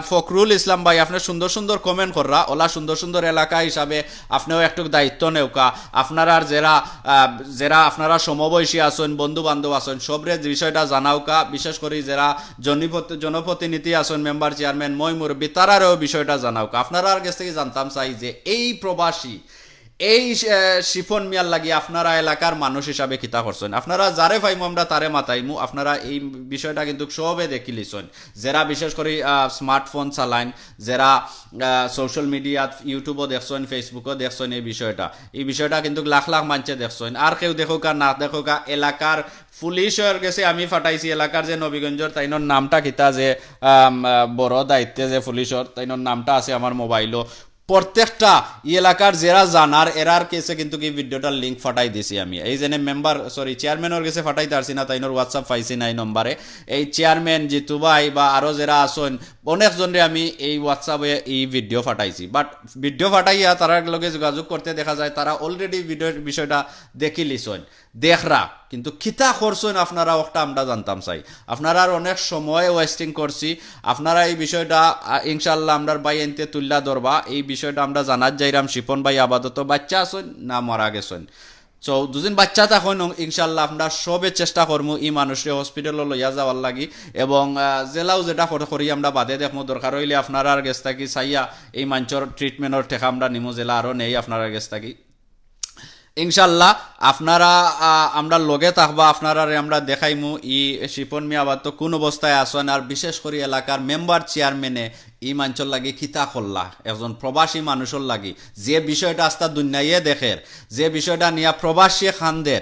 ফখরুল ইসলাম ভাই আপনি সুন্দর সুন্দর কমেন্ট কররা ওলা সুন্দর সুন্দর এলাকা হিসাবে আপনিও একটু দায়িত্ব নেওকা আপনারা যারা আপনারা সমবয়সী আছেন বন্ধু বান্ধব আছেন সবরে বিষয়টা জানাওকা বিশেষ করে যারা জনপ্রতিনিধি আছেন মেম্বার চেয়ারম্যান মই মুরব্বী তারারও বিষয়টা জানাওকা আপনারা কাছ থেকে জানতাম চাই যে এই প্রবাসী এই শিফন মিয়ার লাগি আপনারা এলাকার মানুষ হিসাবে কিতা করছেন আপনারা যারে পাইমু আমরা তারে মাতাইমু আপনারা এই বিষয়টা কিন্তু সবে দেখি লিছেন যারা বিশেষ করে স্মার্টফোন চালাইন যারা সোশ্যাল মিডিয়াত ইউটিউবও দেখছেন ফেসবুকও দেখছেন এই বিষয়টা কিন্তু লাখ লাখ মানুষে দেখছেন আর কেউ দেখোকা না দেখোকা এলাকার পুলিশের কাছে আমি ফাটাইছি এলাকার যে নবীগঞ্জের তাইনোর নামটা কিতা যে বড় দায়িত্বে যে পুলিশের তাইনোর নামটা আছে আমার মোবাইলও প্রত্যেকটা এলাকার যারা জানার এরার কেসে কিন্তু এই ভিডিওটার লিঙ্ক ফাটাই দিছি আমি এই জেনে মেম্বার চেয়ারম্যানের কাছে ফাটাই তারছি না তাইনোর হোয়াটসঅ্যাপ পাইছি না এই নম্বরে এই চেয়ারম্যান জিতু ভাই বা আরও যারা আসেন অনেকজনরে আমি এই হোয়াটসঅ্যাপে এই ভিডিও ফাটাইছি বাট ভিডিও ফাটাইয়া তারার লগে যোগাযোগ করতে দেখা যায় তারা অলরেডি ভিডিওর বিষয়টা দেখি লিছেন দেখরা কিন্তু খিতা করছেন আপনারা ওটা আমরা জানতাম চাই আপনারা অনেক সময় ওয়েস্টিং করছি আপনারা এই বিষয়টা ইনশাল্লাহ আমরা ভাই এনতে তুল্লা ধরবা এই বিষয়টা আমরা জানার যাইরাম শিপন ভাই আপাতত বাচ্চা আছেন না মারা গেছেন সো দুদিন বাচ্চা তখন ইনশাল্লাহ আমরা সবে চেষ্টা করবো এই মানুষকে হসপিটালে লইয়া যাওয়ার লাগি এবং জেলাও যেটা করি আমরা বাদে দেখবো দরকার হইলে আপনারা গেছ থাকি চাইয়া এই মানুষের ট্রিটমেন্টের ঠেকা আমরা নিমো জেলা আরও নেই আপনারা গেছ থাকি ইনশাল্লাহ আপনারা আমরা লগে থাকবা আপনারা আমরা দেখাইমু ই শিপন মিয়া আবার তো কোন অবস্থায় আসেন আর বিশেষ করে এলাকার মেম্বার চেয়ারম্যানে এই মানুষের লাগি খিতা করলা একজন প্রবাসী মানুষের লাগি যে বিষয়টা আস্তা দুনিয়ায় দেখের যে বিষয়টা নিয়ে প্রবাসী খানদের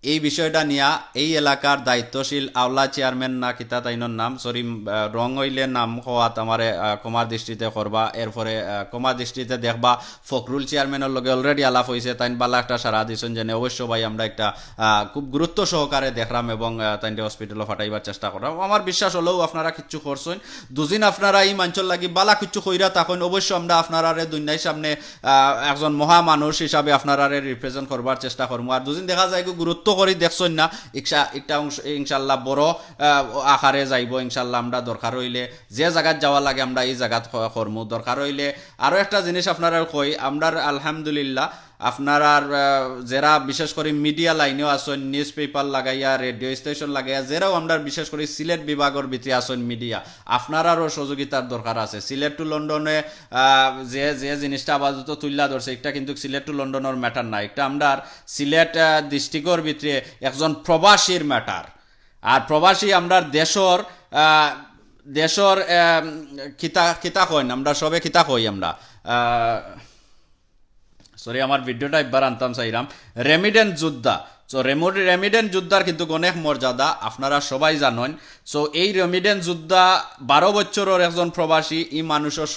এই বিষয়টা নিয়া এই এলাকার দায়িত্বশীল আওলা চেয়ারম্যান না কিতা তাইনোর নাম সরি রং হইলে নাম হওয়াত আমার কমার দৃষ্টিতে করবা এরপরে কমার দৃষ্টিতে দেখবা ফখরুল চেয়ারম্যানের লগে অলরেডি আলাপ হয়েছে তাইন বালা একটা সারা দিয়েছেন যেন অবশ্য ভাই আমরা একটা খুব গুরুত্ব সহকারে দেখলাম এবং তাইনকে হসপিটালে ফাটাইবার চেষ্টা করলাম আমার বিশ্বাস হলেও আপনারা কিচ্ছু করছেন দুদিন আপনারা এই মানুষের লাগি বালা কিচ্ছু কইরা তখন অবশ্য আমরা আপনারা দুনিয়ার সামনে একজন মহা মানুষ হিসাবে আপনারা রিপ্রেজেন্ট করবার চেষ্টা করবো আর দুদিন দেখা যায় গুরুত্ব করি দেখছেন না একটা অংশ ইনশাল্লাহ বড় আকারে যাইব ইনশাল্লাহ আমরা দরকার হইলে যে জায়গাত যাওয়া লাগে আমরা এই জায়গাত করমু দরকার হইলে আরো একটা জিনিস আপনারা কই আমরা আলহামদুলিল্লাহ আপনারা যারা বিশেষ করে মিডিয়া লাইনেও আসেন নিউজ পেপার লাগাইয়া রেডিও স্টেশন লাগাইয়া যারাও আমরা বিশেষ করে সিলেট বিভাগের ভিতরে আসেন মিডিয়া আপনারারও সহযোগিতার দরকার আছে সিলেট টু লন্ডনে যে যে জিনিসটা আপাতত তুল্লা ধরছে এটা কিন্তু সিলেট টু লন্ডনের ম্যাটার না এটা আমরা সিলেট ডিস্ট্রিক্টের ভিতরে একজন প্রবাসীর ম্যাটার আর প্রবাসী আমরা দেশর খিতা কইন আমরা সবে খিতা কই আমরা সরি আমার ভিডিওটা একবার আনতাম চাইলাম রেমিডেন্ট যোদ্ধা সো রেমিডেন্ট যোদ্ধার কিন্তু অনেক মর্যাদা আপনারা সবাই জানেন সো এই রেমিডেন্ট যোদ্ধা 12 বছরের একজন প্রবাসী এই মানুষের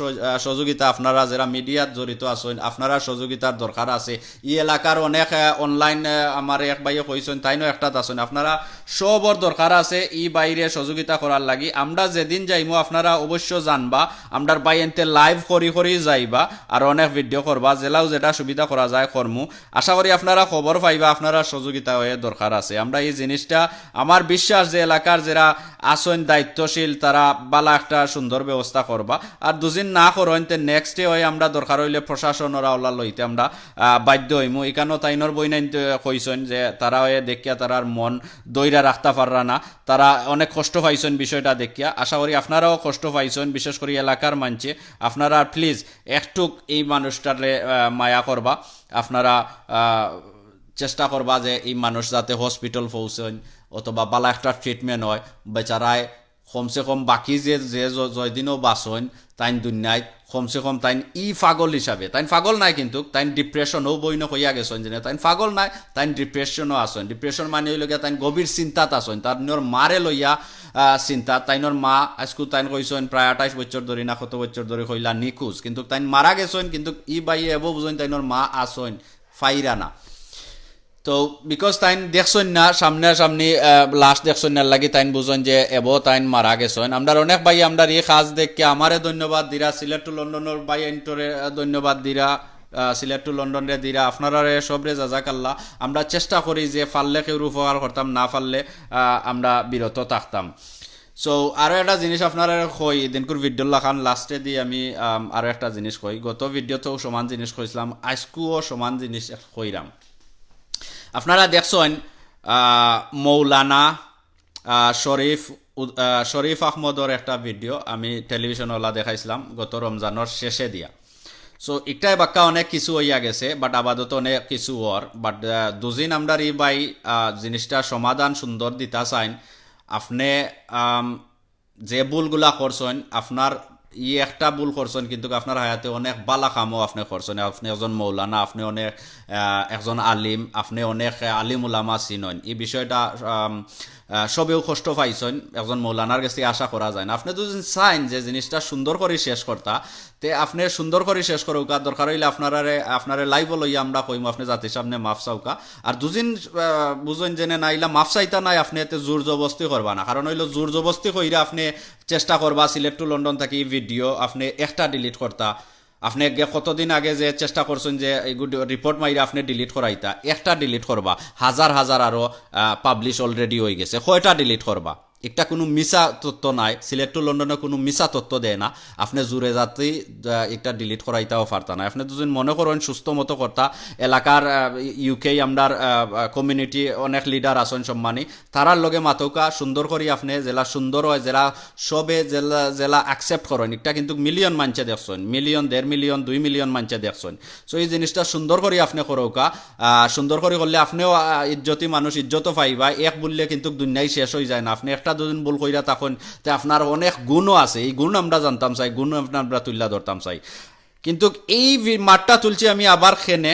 সহযোগিতা আপনারা যারা মিডিয়াত জড়িত আছেন আপনারা সহযোগিতার দরকার আছে এই এলাকার অনেক অনলাইন আমার এক ভাইয়ে কইছেন তাইনও একটা আছেন আপনারা সবর দরকার আছে এই বাইরে সহযোগিতা করার লাগি আমরা যেদিন যাইমো আপনারা অবশ্য জানবা আমরার ভাই এনতে লাইভ করি যাইবা আর অনেক ভিডিও করবা জেলাও যেটা সুবিধা করা যায় করমু আশা করি আপনারা খবর পাইবা আপনারা সহযোগিতা হয়ে দরকার আছে আমরা এই জিনিসটা আমার বিশ্বাস যে এলাকার যারা আসন দায়িত্বশীল তারা বালা একটা সুন্দর ব্যবস্থা করবা আর দুদিন না করেন তে নেক্সট ডে হয়ে আমরা দরকার হইলে প্রশাসনরা ওলা লইতে আমরা বাধ্য হইমু এখানেও তাইনর বই নাই কইছেন যে তারা হয়ে দেখিয়া তারার মন দইরা রাখতে পাররা না তারা অনেক কষ্ট পাইছেন বিষয়টা দেখিয়া আশা করি আপনারাও কষ্ট পাইছেন বিশেষ করে এলাকার মানছে আপনারা প্লিজ একটু এই মানুষটারে মায়া করবা আপনারা চেষ্টা করবা যে এই মানুষ যাতে হসপিটাল পৌঁছেন অথবা বালা একটা ট্রিটমেন্ট হয় বেচারায় কমসে কম বাকি যে জয়দিনও বাঁচন তাইন দুনিয়ায় কমসে কম তাইন ই পাগল হিসাবে তাইন পাগল নাই কিন্তু তাইন ডিপ্রেশনও বইন হইয়া গেছেন যে তাইন পাগল নাই তাইন ডিপ্রেশনও আসেন ডিপ্রেশন মানে হইলগিয়া তাইন গভীর চিন্তাত আসেন তার নিয়র মারে লইয়া চিন্তা তাইনর মা আজকু তাইন কইছেন প্রায় 28 বছর ধরে না কত বছর ধরে কইলা নিখোঁজ কিন্তু তাইন মারা গেছেন কিন্তু ই বাইয়ে এব বুঝেন তাইনর মা আসেন ফাইরা না তো বিকজ তাইন দেখছেন না সামনাসামনি লাস্ট দেখছেন না লাগি তাইন বুঝেন যে এব তাইন মারা গেছেন আমরা অনেক ভাই আমরা এই কাজ দেখে আমারে ধন্যবাদ দিরা সিলেট টু লন্ডনের ভাই এন্টরে ধন্যবাদ দিরা সিলেট টু লন্ডনে দিরা আপনারা সবরে জাজাকাল্লাহ আমরা চেষ্টা করি যে পারলে কেউ উপকার করতাম না পারলে আমরা বিরত থাকতাম সো আরও একটা জিনিস আপনারা কই দিনকুর ভিডিও লাখান লাস্টে দিয়ে আমি আরও একটা জিনিস কই গত ভিডিওতেও সমান জিনিস কইছিলাম আজকুও সমান জিনিস কইরাম আপনারা দেখছেন মৌলানা শরীফ আহমদর একটা ভিডিও আমি টেলিভিশনওয়ালা দেখাইছিলাম গত রমজানের শেষে দিয়া সো একটাই বাক্কা অনেক কিছু হইয়া গেছে বাট আপাতত অনেক কিছু ওর বাট দুদিন আমরা ই বাই জিনিসটা সমাধান সুন্দর দিতা চাইন আপনি যে ভুলগুলা করছেন আপনার একটা ভুল করছেন, কিন্তু আপনার হায়াতে অনেক বালা কামও আপনি করছেন। আপনি একজন মৌলানা, আপনি অনেক একজন আলিম, আপনি অনেক আলিম উলামা চিনন। এই বিষয়টা সবেও কষ্ট পাইছেন, একজন মৌলানার কাছে আশা করা যায় না। আপনি যদি চাইন যে জিনিসটা সুন্দর করে শেষ করতা, তে আপনি সুন্দর করে শেষ করুকা, দরকার হইলে আপনারে লাইভ লইয়া আমরা কইমু, আপনি জাতির সামনে মাফ চাউকা। আর দুদিন বুঝেন জেনে নাইলা মাফ চাইতা নাই, আপনি এতে জোর জবস্তি করবা না। কারণ হইলো জোর জবস্তি কইরা আপনি চেষ্টা করবা সিলেক্ট টু লন্ডন থাকি ভিডিও আপনি একটা ডিলিট করতা। আপনি কতদিন আগে যে চেষ্টা করছেন যে এইগুলো রিপোর্ট মাইরা আপনি ডিলিট করাইতা, একটা ডিলিট করবা, হাজার হাজার আরো পাবলিশ অলরেডি হয়ে গেছে, কয়টা ডিলিট করবা? একটা কোনো মিসা তথ্য নাই, সিলেক্ট টু লন্ডনে কোনো মিসা তথ্য দেয় না। আপনি জুড়ে যাতেই একটা ডিলিট করাইতাও পারতা না। আপনি দুজন মনে করেন সুস্থ মতো করতা, এলাকার ইউকে আমরার কমিউনিটি অনেক লিডার আছেন সম্মানী, তারার লগে মাতৌকা সুন্দর করি আপনি জেলা সুন্দর হয়, জেলা সবে জেলা অ্যাকসেপ্ট করেন। একটা কিন্তু মিলিয়ন মানছে দেখছেন, মিলিয়ন 1.5 মিলিয়ন 2 মিলিয়ন মানছে দেখছেন। সো এই জিনিসটা সুন্দর করি আপনি করৌকা, সুন্দর করে করলে আপনিও ইজ্জতি মানুষ, ইজ্জতও পাইবা। এক বললে কিন্তু দুনিয়ায় শেষ হয়ে যায় না। আপনি একটা দুদিন ভুল কইরা তখন আপনার অনেক গুণও আছে, এই গুণ আমরা জানতাম চাই, গুণ আমরা তুললা ধরতাম চাই। কিন্তু এই মাঠটা তুলছি আমি আবার খেনে,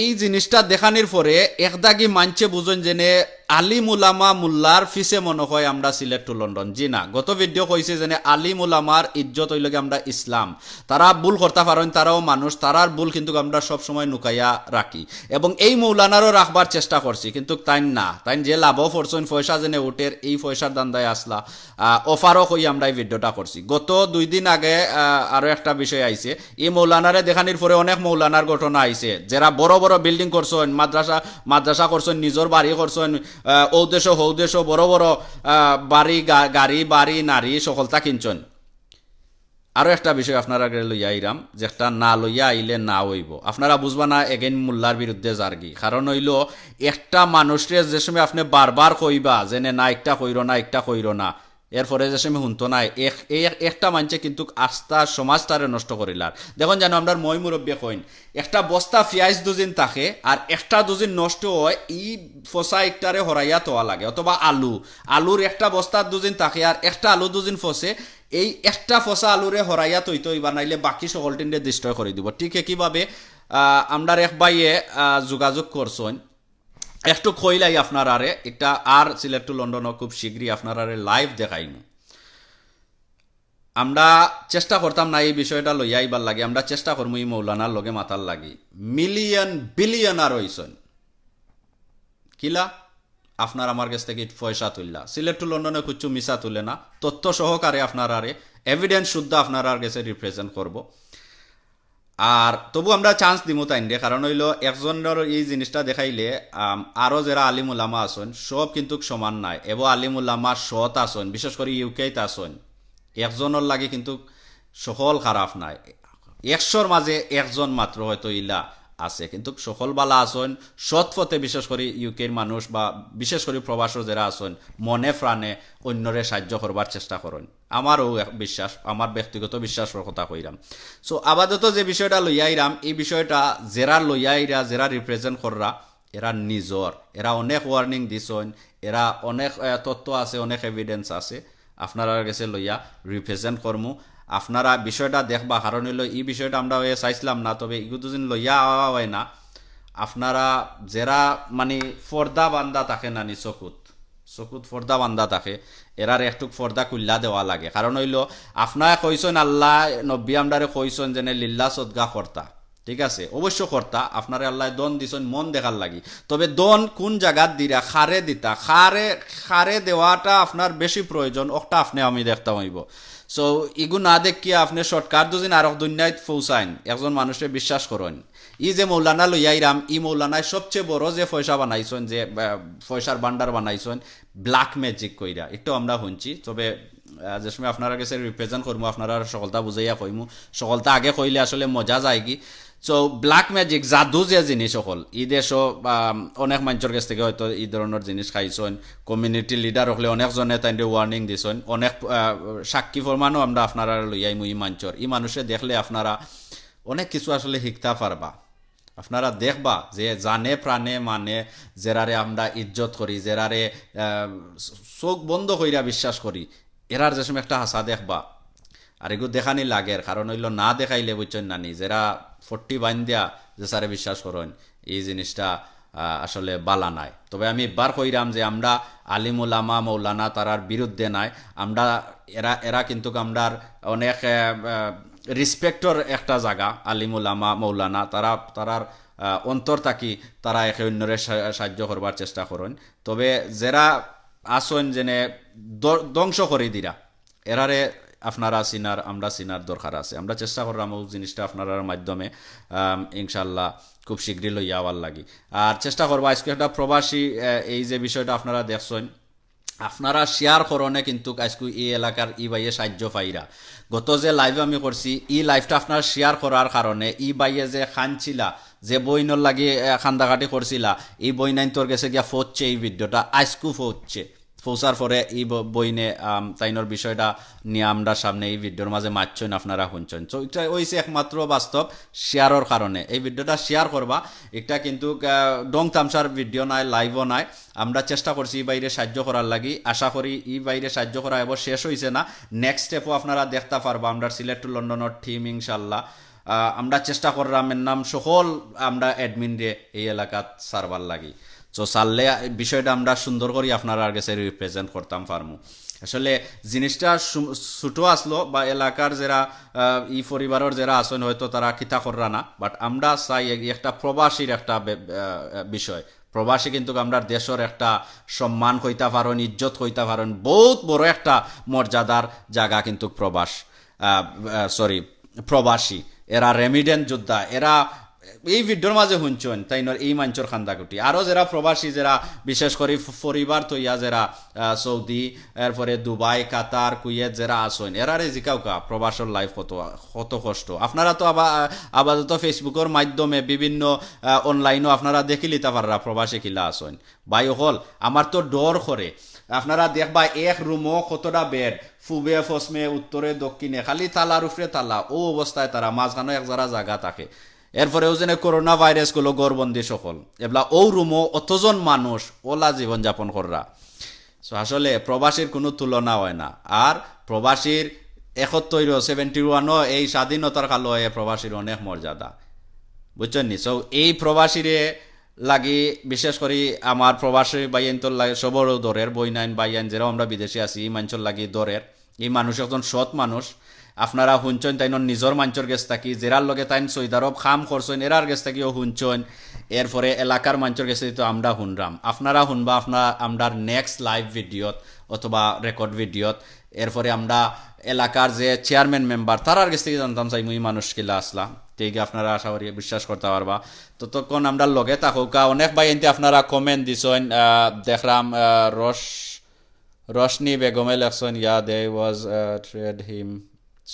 এই জিনিসটা দেখানোর পরে একদাগি মানছে বুঝুন জেনে আলিম উলামা মুল্লার ফিসে মনে হয় আমরা সিলেক্ট টু লন্ডন। জি না, গত ভিডিও কইছে যে আলিম উলামার ইজ্জত হইলগে আমরা ইসলাম। তারা ভুল করতে পারেন, তারাও মানুষ, তারার ভুল কিন্তু আমরা সব সময় নুকাইয়া রাখি। এবং এই মৌলানারও রাখবার চেষ্টা করছি, কিন্তু তাই না, তাই যে লাভও করছেন পয়সা জেনে উঠের, এই পয়সার দান্দায় আসলা অফারও কই আমরা এই ভিডিওটা করছি। গত 2 দিন আগে আরো একটা বিষয় আইছে, এই মৌলানারে দেখানির পরে অনেক মৌলানার ঘটনা আইছে, যারা বড় বড় বিল্ডিং করছেন, মাদ্রাসা করছেন, নিজের বাড়ি করছেন, ঔদেশ হৌদেশ বড় বড় বাড়ি গাড়ি বাড়ি নারী সকলতা কিনছেন। আরো একটা বিষয় আপনারা লইয়া আইরাম, যেটা না লইয়া আইলে না হইব, আপনারা বুঝবা না এগেন মোল্লার বিরুদ্ধে জার্গি। কারণ হইল একটা মানুষের যে সময় আপনি বারবার কইবা যে না একটা কইর না, একটা কইর না, এরপরে যে সময় শুনতো না, একটা মানুষে কিন্তু আস্থা সমাজটারে নষ্ট করিলার। দেখুন জানো আমরা মই মুরব্বী কইন, একটা বস্তা পেঁয়াজ 2 দিন থাকে আর একটা 2 দিন নষ্ট হয়, ই ফসা একটারে হরাইয়া তোয়া লাগে। অথবা আলুর একটা বস্তা 2 দিন থাকে আর একটা আলু 2 দিন ফসে, এই একটা ফসা আলুরে হরাইয়া তৈতই বানাইলে বাকি সকলটিনে ডিস্ট্রয় করে দিব। ঠিক একইভাবে আমরা এক ভাইয়ে যোগাযোগ করছেন, একটু কইলাই আপনার আরে এটা আর সিলেক্ট টু লন্ডনও খুব শীঘ্রই আপনার আরে লাইভ দেখাইমু। আমরা চেষ্টা করতাম না এই বিষয়টা লইয়া আইবার লাগে, আমরা চেষ্টা করবো এই মৌলানার লগে মাতার লাগি। মিলিয়ন বিলিয়নার হইছেন কিলা আপনার আমার কাছ থেকে পয়সা তুললা। সিলেক্ট টু লন্ডনে কিছু মিশা তুলে না, তথ্য সহকারে আপনার আরে এভিডেন্স শুদ্ধ আপনার আর কাছে রিপ্রেজেন্ট করব। আর তবু আমরা চান্স দিব তাই রে, কারণ হইল একজনের এই জিনিসটা দেখাইলে আরো যারা আলিম উলামা আছেন সব কিন্তু সমান নাই, এবং আলিম উলামা সৎ আছেন, বিশেষ করে ইউকেতে আছেন, একজনের লাগে কিন্তু সকল খারাপ নাই, 100-র মাঝে একজন মাত্র হয়তো ইলা আছে, কিন্তু সকল বালা আছেন সৎ পথে। বিশেষ করে ইউকের মানুষ বা বিশেষ করে প্রবাসী যারা আছেন মনে প্রাণে অন্যরে সাহায্য করবার চেষ্টা করেন, আমারও বিশ্বাস, আমার ব্যক্তিগত বিশ্বাসের কথা কইরাম। সো আপাতত যে বিষয়টা লইয়াইরাম, এই বিষয়টা যারা লইয়াইরা, যারা রিপ্রেজেন্ট কররা, এরা নিজর, এরা অনেক ওয়ার্নিং দিছেন, এরা অনেক তথ্য আছে, অনেক এভিডেন্স আছে, আপনারা কাছে লইয়া রিপ্রেজেন্ট করমু। আপনারা বিষয়টা দেখবা, কারণ হইল এই বিষয়টা আমরা চাইছিলাম না, তবে এগুলো দুদিন লইয়া আওয়া হয় না। আপনারা যারা মানে ফর্দা বান্ধা থাকে না, চকুত ফর্দা বান্ধা থাকে, এরার একটু ফর্দা কুল্লা দেওয়া লাগে। কারণ হইল আপনারা কইছেন আল্লাহ নব্বী আমরারে কইছেন যেন লিল্লা সদগা কর্তা, ঠিক আছে, অবশ্য কর্তা, আপনারা আল্লাহ দন দিছেন মন দেখার লাগি। তবে দন কোন জায়গাত দিরা, খারে দিতা, খারে দেওয়াটা আপনার বেশি প্রয়োজন, ওটা আপনি আমি দেখতে হইব। সো ইগু না দেখিয়া আপনি শর্টকাট দুদিন আর দুনিয়ায় পৌঁছাইন, একজন মানুষের বিশ্বাস করেন। ই যে মৌলানা লইয়াইরাম, ই মৌলানায় সবচেয়ে বড় যে পয়সা বানাইছেন, যে পয়সার ভান্ডার বানাইছেন ব্ল্যাক ম্যাজিক কইরা, একটু আমরা শুনছি। তবে যে সময় আপনারা কাছে রিপ্রেজেন্ট করবো, আপনারা সকলতা বুঝাইয়া কইমু, সকলতা আগে কইলে আসলে মজা যায় কি। সো ব্ল্যাক ম্যাজিক জাদু যে জিনিস সকল, ই দেশও অনেক মানুষের কাছ থেকে হয়তো এই ধরনের জিনিস খাইছেন, কমিউনিটি লিডার হলে অনেকজনে তাই ওয়ার্নিং দিছেন, অনেক সাক্ষী ফরমানও আমরা আপনারা লইয়াইমু। এই মানুষের, এই মানুষে দেখলে আপনারা অনেক কিছু আসলে শিখতে পারবা। আপনারা দেখবা যে জানে প্রাণে মানে যেরারে আমরা ইজ্জত করি, যেরারে চোখ বন্ধ কইরা বিশ্বাস করি, এরার যে সময় একটা হাসা দেখবা, আর এগুলো দেখানি লাগের, কারণ হইলো না দেখাইলে বুঝছেন না নিজেরা 40 বাইন দিয়া যে স্যারে বিশ্বাস করেন এই জিনিসটা আসলে বালা নাই। তবে আমি বার কইরাম যে আমরা আলিম উলামা মৌলানা তারার বিরুদ্ধে নাই, আমরা এরা কিন্তু আমরার অনেক রিসপেক্টর একটা জায়গা। আলিম উলামা মৌলানা তারার অন্তর থাকি তারা একে অন্যরে সাহায্য করবার চেষ্টা করেন। তবে যারা আসন যেনে ধ্বংস করে দিরা এরারে আপনারা চিনার আমরা চিনার দরকার আছে। আমরা চেষ্টা করলাম ওই জিনিসটা আপনার মাধ্যমে ইনশাল্লাহ খুব শীঘ্রই লইয়া আওয়ার লাগি। আর চেষ্টা করবো আজকে একটা প্রবাসী এই যে বিষয়টা আপনারা দেখছেন আপনারা শেয়ার করনে কিন্তু আজকে এই এলাকার ই বাইয়ে সাহায্য পাইরা। গত যে লাইভ আমি করছি ই লাইভটা আপনার শেয়ার করার কারণে ই বাইয়ে যে খানছিলা যে বইনর লাগি খান্দাকাটি করছিলা এই বইনাইন তোর গেছে গিয়া ফোচ্ছে এই ভিডিওটা আজকু ফোচ্ছে পৌঁছার পরে এই বইনে তাইনোর বিষয়টা নিয়ে আমরা সামনে এই ভিডিওর মাঝে মারছেন আপনারা শুনছেন। তো এটা হইছে একমাত্র বাস্তব শেয়ারের কারণে। এই ভিডিওটা শেয়ার করবা, এটা কিন্তু ডং তামসার ভিডিও নাই, লাইভও নাই। আমরা চেষ্টা করছি এই বাইরে সাহায্য করার লাগি, আশা করি এই বাইরে সাহায্য করা এবার শেষ হয়েছে না, নেক্সট স্টেপও আপনারা দেখতে পারবা। আমরা সিলেট টু লন্ডনের টিম ইনশাল্লাহ আমরা চেষ্টা করলাম এর নাম সকল আমরা অ্যাডমিন রে এই এলাকাত সারবার লাগি। তো সারলে বিষয়টা আমরা সুন্দর করি আপনার কাছে রিপ্রেজেন্ট করতাম পারমু। আসলে জিনিসটা ছোটো আসলো বা এলাকার যারা ই পরিবারের যারা আসেন হয়তো তারা কিতা কররা না, বাট আমরা চাই একটা প্রবাসীর একটা বিষয়। প্রবাসী কিন্তু আমরা দেশের একটা সম্মান হইতে পারেন, ইজ্জত হইতে পারেন, বহুত বড় একটা মর্যাদার জায়গা কিন্তু প্রবাসী। এরা রেমিডেন্ট যোদ্ধা, এরা এই ভিডিওর মাঝে শুনছেন তাই এই মাঞ্চর খান্দাকুটি। আরও যারা প্রবাসী যারা বিশেষ করে পরিবার তৈয়া যারা সৌদি এরপরে দুবাই কাতার কুয়েত যারা আসেন এরারে জিকাউকা প্রবাসর লাইফ কত কষ্ট। আপনারা তো আপাতত ফেসবুকের মাধ্যমে বিভিন্ন অনলাইনও আপনারা দেখি লিতে পাররা প্রবাসী কিলা আসেন। ভাই হল আমার তো ডর করে আপনারা দেখবা এক রুমও কতটা বেড, পূবে পশ্চিমে উত্তরে দক্ষিণে খালি তালার উপরে তালা, ও অবস্থায় তারা মাঝখানে এক যারা জায়গা থাকে। এরপরেও যেন করোনা ভাইরাস গুলো গড়বন্দি সকল এবলা ও রুমও অতজন মানুষ ওলা জীবনযাপন কররা। আসলে প্রবাসীর কোনো তুলনা হয় না। আর প্রবাসীর 71 এই স্বাধীনতার কালো প্রবাসীর অনেক মর্যাদা বুঝছেন নি। এই প্রবাসীরে লাগি বিশেষ করে আমার প্রবাসী বাইন তোর লাগে সবর দরের বইনাইন বাইন যারা আমরা বিদেশে আছি এই মানুষের লাগি দরের। এই মানুষ একজন সৎ মানুষ। আপনারা শুনছেন তাই নিজের মানুষের গেছ থাকি জেরার লগে তাইন সৈদারব খাম করছেন এরার গেছ থাকিও শুনছেন। এরপরে এলাকার মানুষের গেছে তো আমরা শুনরাম, আপনারা শুনবা আমরা নেক্সট লাইভ ভিডিওত অথবা রেকর্ড ভিডিওত। এরপরে আমরা এলাকার যে চেয়ারম্যান মেম্বার তারার গেছ থেকে জানতাম চাই মুই মানুষ কিলা আসলা, ঠিক আপনারা আশা করি বিশ্বাস করতে পারবা। ততক্ষণ আমরা লগে থাকুকা। অনেক ভাই এনতে আপনারা কমেন্ট দিছেন, দেখলাম রশনি বেগমে লেখছেন yeah they was treated him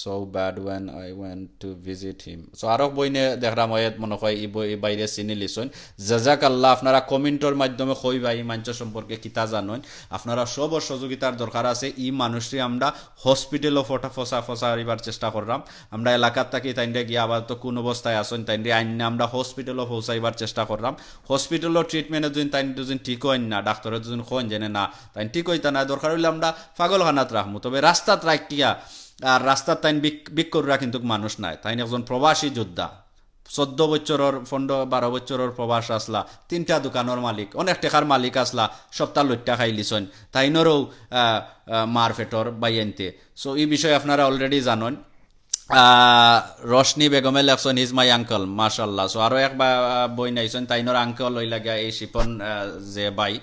so bad when I went to visit him. So আরো বইনে দেখলাম মনে হয় এই বাইরে চিনি লিছন। জাজাকাল্লাহ আপনারা কমেন্টের মাধ্যমে কইবা এই মানুষ সম্পর্কে কিতা জানেন। আপনারা সব সহযোগিতার দরকার আছে। এই মানুষটি আমরা হসপিটালও ফসাইবার চেষ্টা করলাম। আমরা এলাকার থাকি তাইন্ডে গিয়ে আবার তো কোন অবস্থায় আসেন তাইন্ডে আইনে আমরা হসপিটালও পৌঁছাইবার চেষ্টা করলাম। হসপিটালও ট্রিটমেন্টে যদি তাই দুজন ঠিক হইন না, ডাক্তারের দুজন কইন জেনে না তাই ঠিক হইতা না, দরকার হইলে আমরা পাগলখানাত রাখবো। তবে রাস্তাত রাখিয়া আর রাস্তার তাইন বিক্ষররা কিন্তু মানুষ নাই, তাইন একজন প্রবাসী যোদ্ধা। 14 বছরের 15-12 বছরের প্রবাস আসলা, 3টা দোকানের মালিক, অনেক টাকার মালিক আসলা, সপ্তাহ লইটা খাই লিছন তাইনেরও মারফেটর বাইনতে। সো এই বিষয়ে আপনারা অলরেডি জানেন। রশনি বেগমে লেখছেন ইজ মাই আঙ্কল, মাশাল্লাহ। সো আরো এক বই নাইছেন তাইনোর আঙ্কল ওই লাগা এই শিপন যে বাই।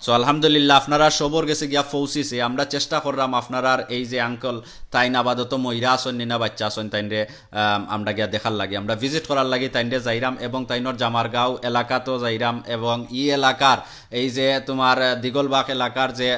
সো আলহামদুলিল্লাহ আপনারা সবর গেছে গিয়া পৌঁছিছে। আমরা চেষ্টা করলাম আপনারা এই যে আঙ্কল তাইন আবাদত মহিলা আসন নিনা বাচ্চা আসন তাইনরে আমরা গিয়া দেখার লাগে, আমরা ভিজিট করার লাগে তাইনরে যাইরাম এবং তাইনর জামারগাঁও এলাকাতেও যাইরাম এবং ই এলাকার এই যে তোমার দিগলবাগ এলাকার যে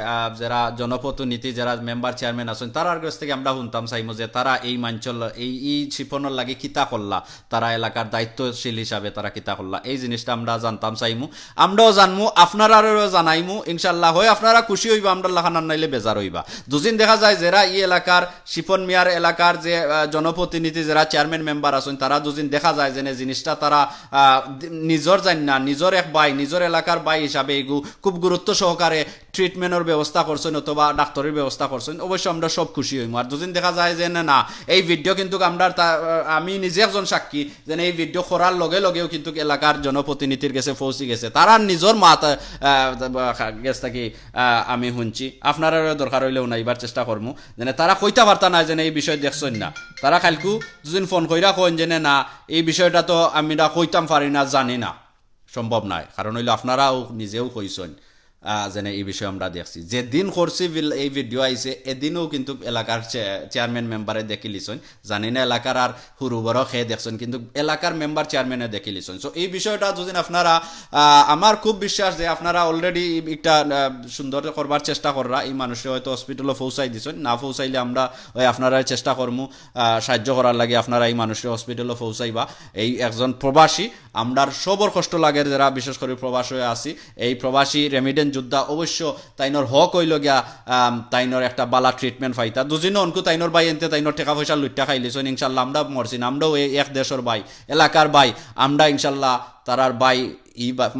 যারা জনপ্রতিনিধি যারা মেম্বার চেয়ারম্যান আছেন তারার কাছ থেকে আমরা শুনতাম চাইমু যে তারা এই মাঞ্চল এই শিপনের লাগে কিতা করলা, তারা এলাকার দায়িত্বশীল হিসাবে তারা কিতা করলা, এই জিনিসটা আমরা জানতাম চাইমু। আমরাও জানমু, আপনারাও জানাইমু। দেখাইমু ইনশাল্লাহ, হয় আপনারা খুশি হইবা, আমরা লাখান নাইলে বেজার হইবা। দুদিন দেখা যায় যারা এই এলাকার শিপন মিয়ার এলাকার যে জনপ্রতিনিধি যারা চেয়ারম্যান মেম্বার আছেন তারা দুদিন দেখা যায় যে জিনিসটা তারা নিজর জান না, নিজর এক ভাই, নিজর এলাকার ভাই হিসাবে এগু খুব গুরুত্ব সহকারে ট্রিটমেন্টের ব্যবস্থা করছেন অথবা ডাক্তারের ব্যবস্থা করছেন, অবশ্যই আমরা সব খুশি হইম। আর দুদিন দেখা যায় যে না এই ভিডিও কিন্তু আমরা আমি নিজে একজন সাক্ষী যে এই ভিডিও করার লগে লগেও কিন্তু এলাকার জনপ্রতিনিধির কাছে পৌঁছে গেছে, তারা নিজের মাথা গেছ থাকি আমি শুনছি। আপনারা দরকার হইলেও নাইবার চেষ্টা করবো, যেন তারা কইতে পারতা না যে এই বিষয় দেখছেন না, তারা খালকু দুদিন ফোন কইরা কইন যে না এই বিষয়টা তো আমি কইতাম পারি না, জানি না, সম্ভব নয়। কারণ হইলো আপনারাও নিজেও কইছেন যেন এই বিষয়ে আমরা দেখছি, যেদিন করছি এই ভিডিও আইছে এদিনও কিন্তু এলাকার চেয়ারম্যান মেম্বারে দেখি লিছেন, জানি না এলাকার আর হুরু বড় খেয়ে দেখছেন, কিন্তু এলাকার মেম্বার চেয়ারম্যানে দেখি লিছেন। সো এই বিষয়টা যদি আপনারা, আমার খুব বিশ্বাস যে আপনারা অলরেডি একটা সুন্দর করবার চেষ্টা কররা, এই মানুষে হয়তো হসপিটালে পৌঁছাই দিছেন, না পৌঁছাইলে আমরা ওই আপনারা চেষ্টা করবো সাহায্য করার লাগে, আপনারা এই মানুষের হসপিটালে পৌঁছাইবা। এই একজন প্রবাসী, আমরার সবর কষ্ট লাগে যারা বিশেষ করে প্রবাস হয়ে আসি, এই প্রবাসী রেমিডেন্স যোদ্ধা অবশ্য তাইনর হক হইল গিয়া তাইনর একটা বালা ট্রিটমেন্ট পাইতা। দুদিনও অনকু তাইনর ভাই এনতে তাইনর টাকা পয়সা লুটটা খাইলিছেন, ইনশাল্লাহ আমরা মরছি না, আমরাও এই এক দেশের ভাই, এলাকার ভাই, আমরা ইনশাল্লাহ তারার ভাই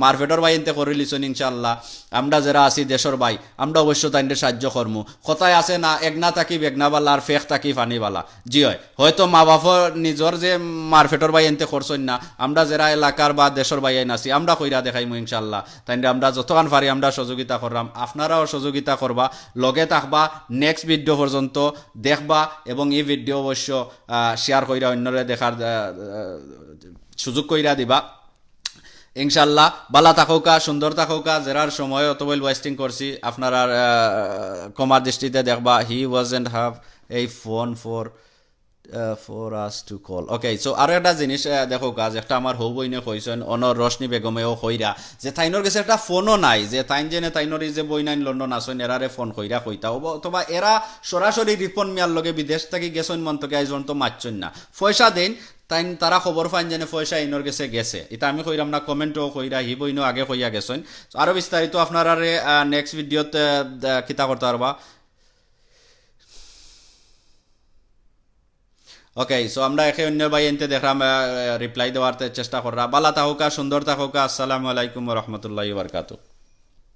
মারভেটর ভাই এনতে করে লিছেন, ইনশাল্লাহ আমরা যারা আছি দেশের ভাই আমরা অবশ্য তাইনদের সাহায্য করবো। কথায় আছে না একনা থাকি বেগনাবালা আর ফেক থাকি ফানিবালা, জি হয়, হয়তো মা বাপর নিজর যে মারফেটর ভাই এনতে করছেন না, আমরা যারা এলাকার বা দেশের ভাই আইন আছি আমরা কইরা দেখাইমু ইনশাল্লাহ, তাইনরে আমরা যতক্ষণ পারি আমরা সহযোগিতা করলাম, আপনারাও সহযোগিতা করবা, লগে থাকবা, নেক্সট ভিডিও পর্যন্ত দেখবা এবং এই ভিডিও অবশ্য শেয়ার কইরা অন্যরে দেখার সুযোগ কইরা দিবা। ইনশাল্লাহ বালা থাকুকা, সুন্দর থাকুকা, যারার সময় অতবল ওয়েস্টিং করছি আপনারা কমার দৃষ্টিতে দেখবা। হি ওয়াজন্ট হ্যাভ এই phone for us to call. Okay, so আরো একটা জিনিস দেখো কাজ, একটা আমার হৌ বইনে কইছেন অনর রশনি বেগমেও কইরা যে তাইনর কাছে একটা ফোনও নাই, যে তাইন জেনে তাইনর এই যে বই নাইন লন্ডন আসেন এরারে ফোন কইরা কইতা, অথবা এরা সরাসরি রিপন মিয়ার লগে বিদেশ থেকে গেছেন মন্তকে আইজন তো মারছেন না, পয়সা দেন তাই তারা খবর পান যেন পয়সা ইনর কাছে গেছে, এটা আমি কইরাম না, কমেন্টও কইরা হি বইনও আগে কইয়া গেছেন। আরো বিস্তারিত আপনারা নেক্সট ভিডিওতে কিতা করতে পারবা। ওকে, সো আমরা একে অন্য ভাই এনতে দেখলাম রিপ্লাই দেওয়ার চেষ্টা করা। বালা থাকুকা, সুন্দর থাকুকা, আসসালামু আলাইকুম ওয়া রাহমাতুল্লাহি ওয়া বারাকাতুহু।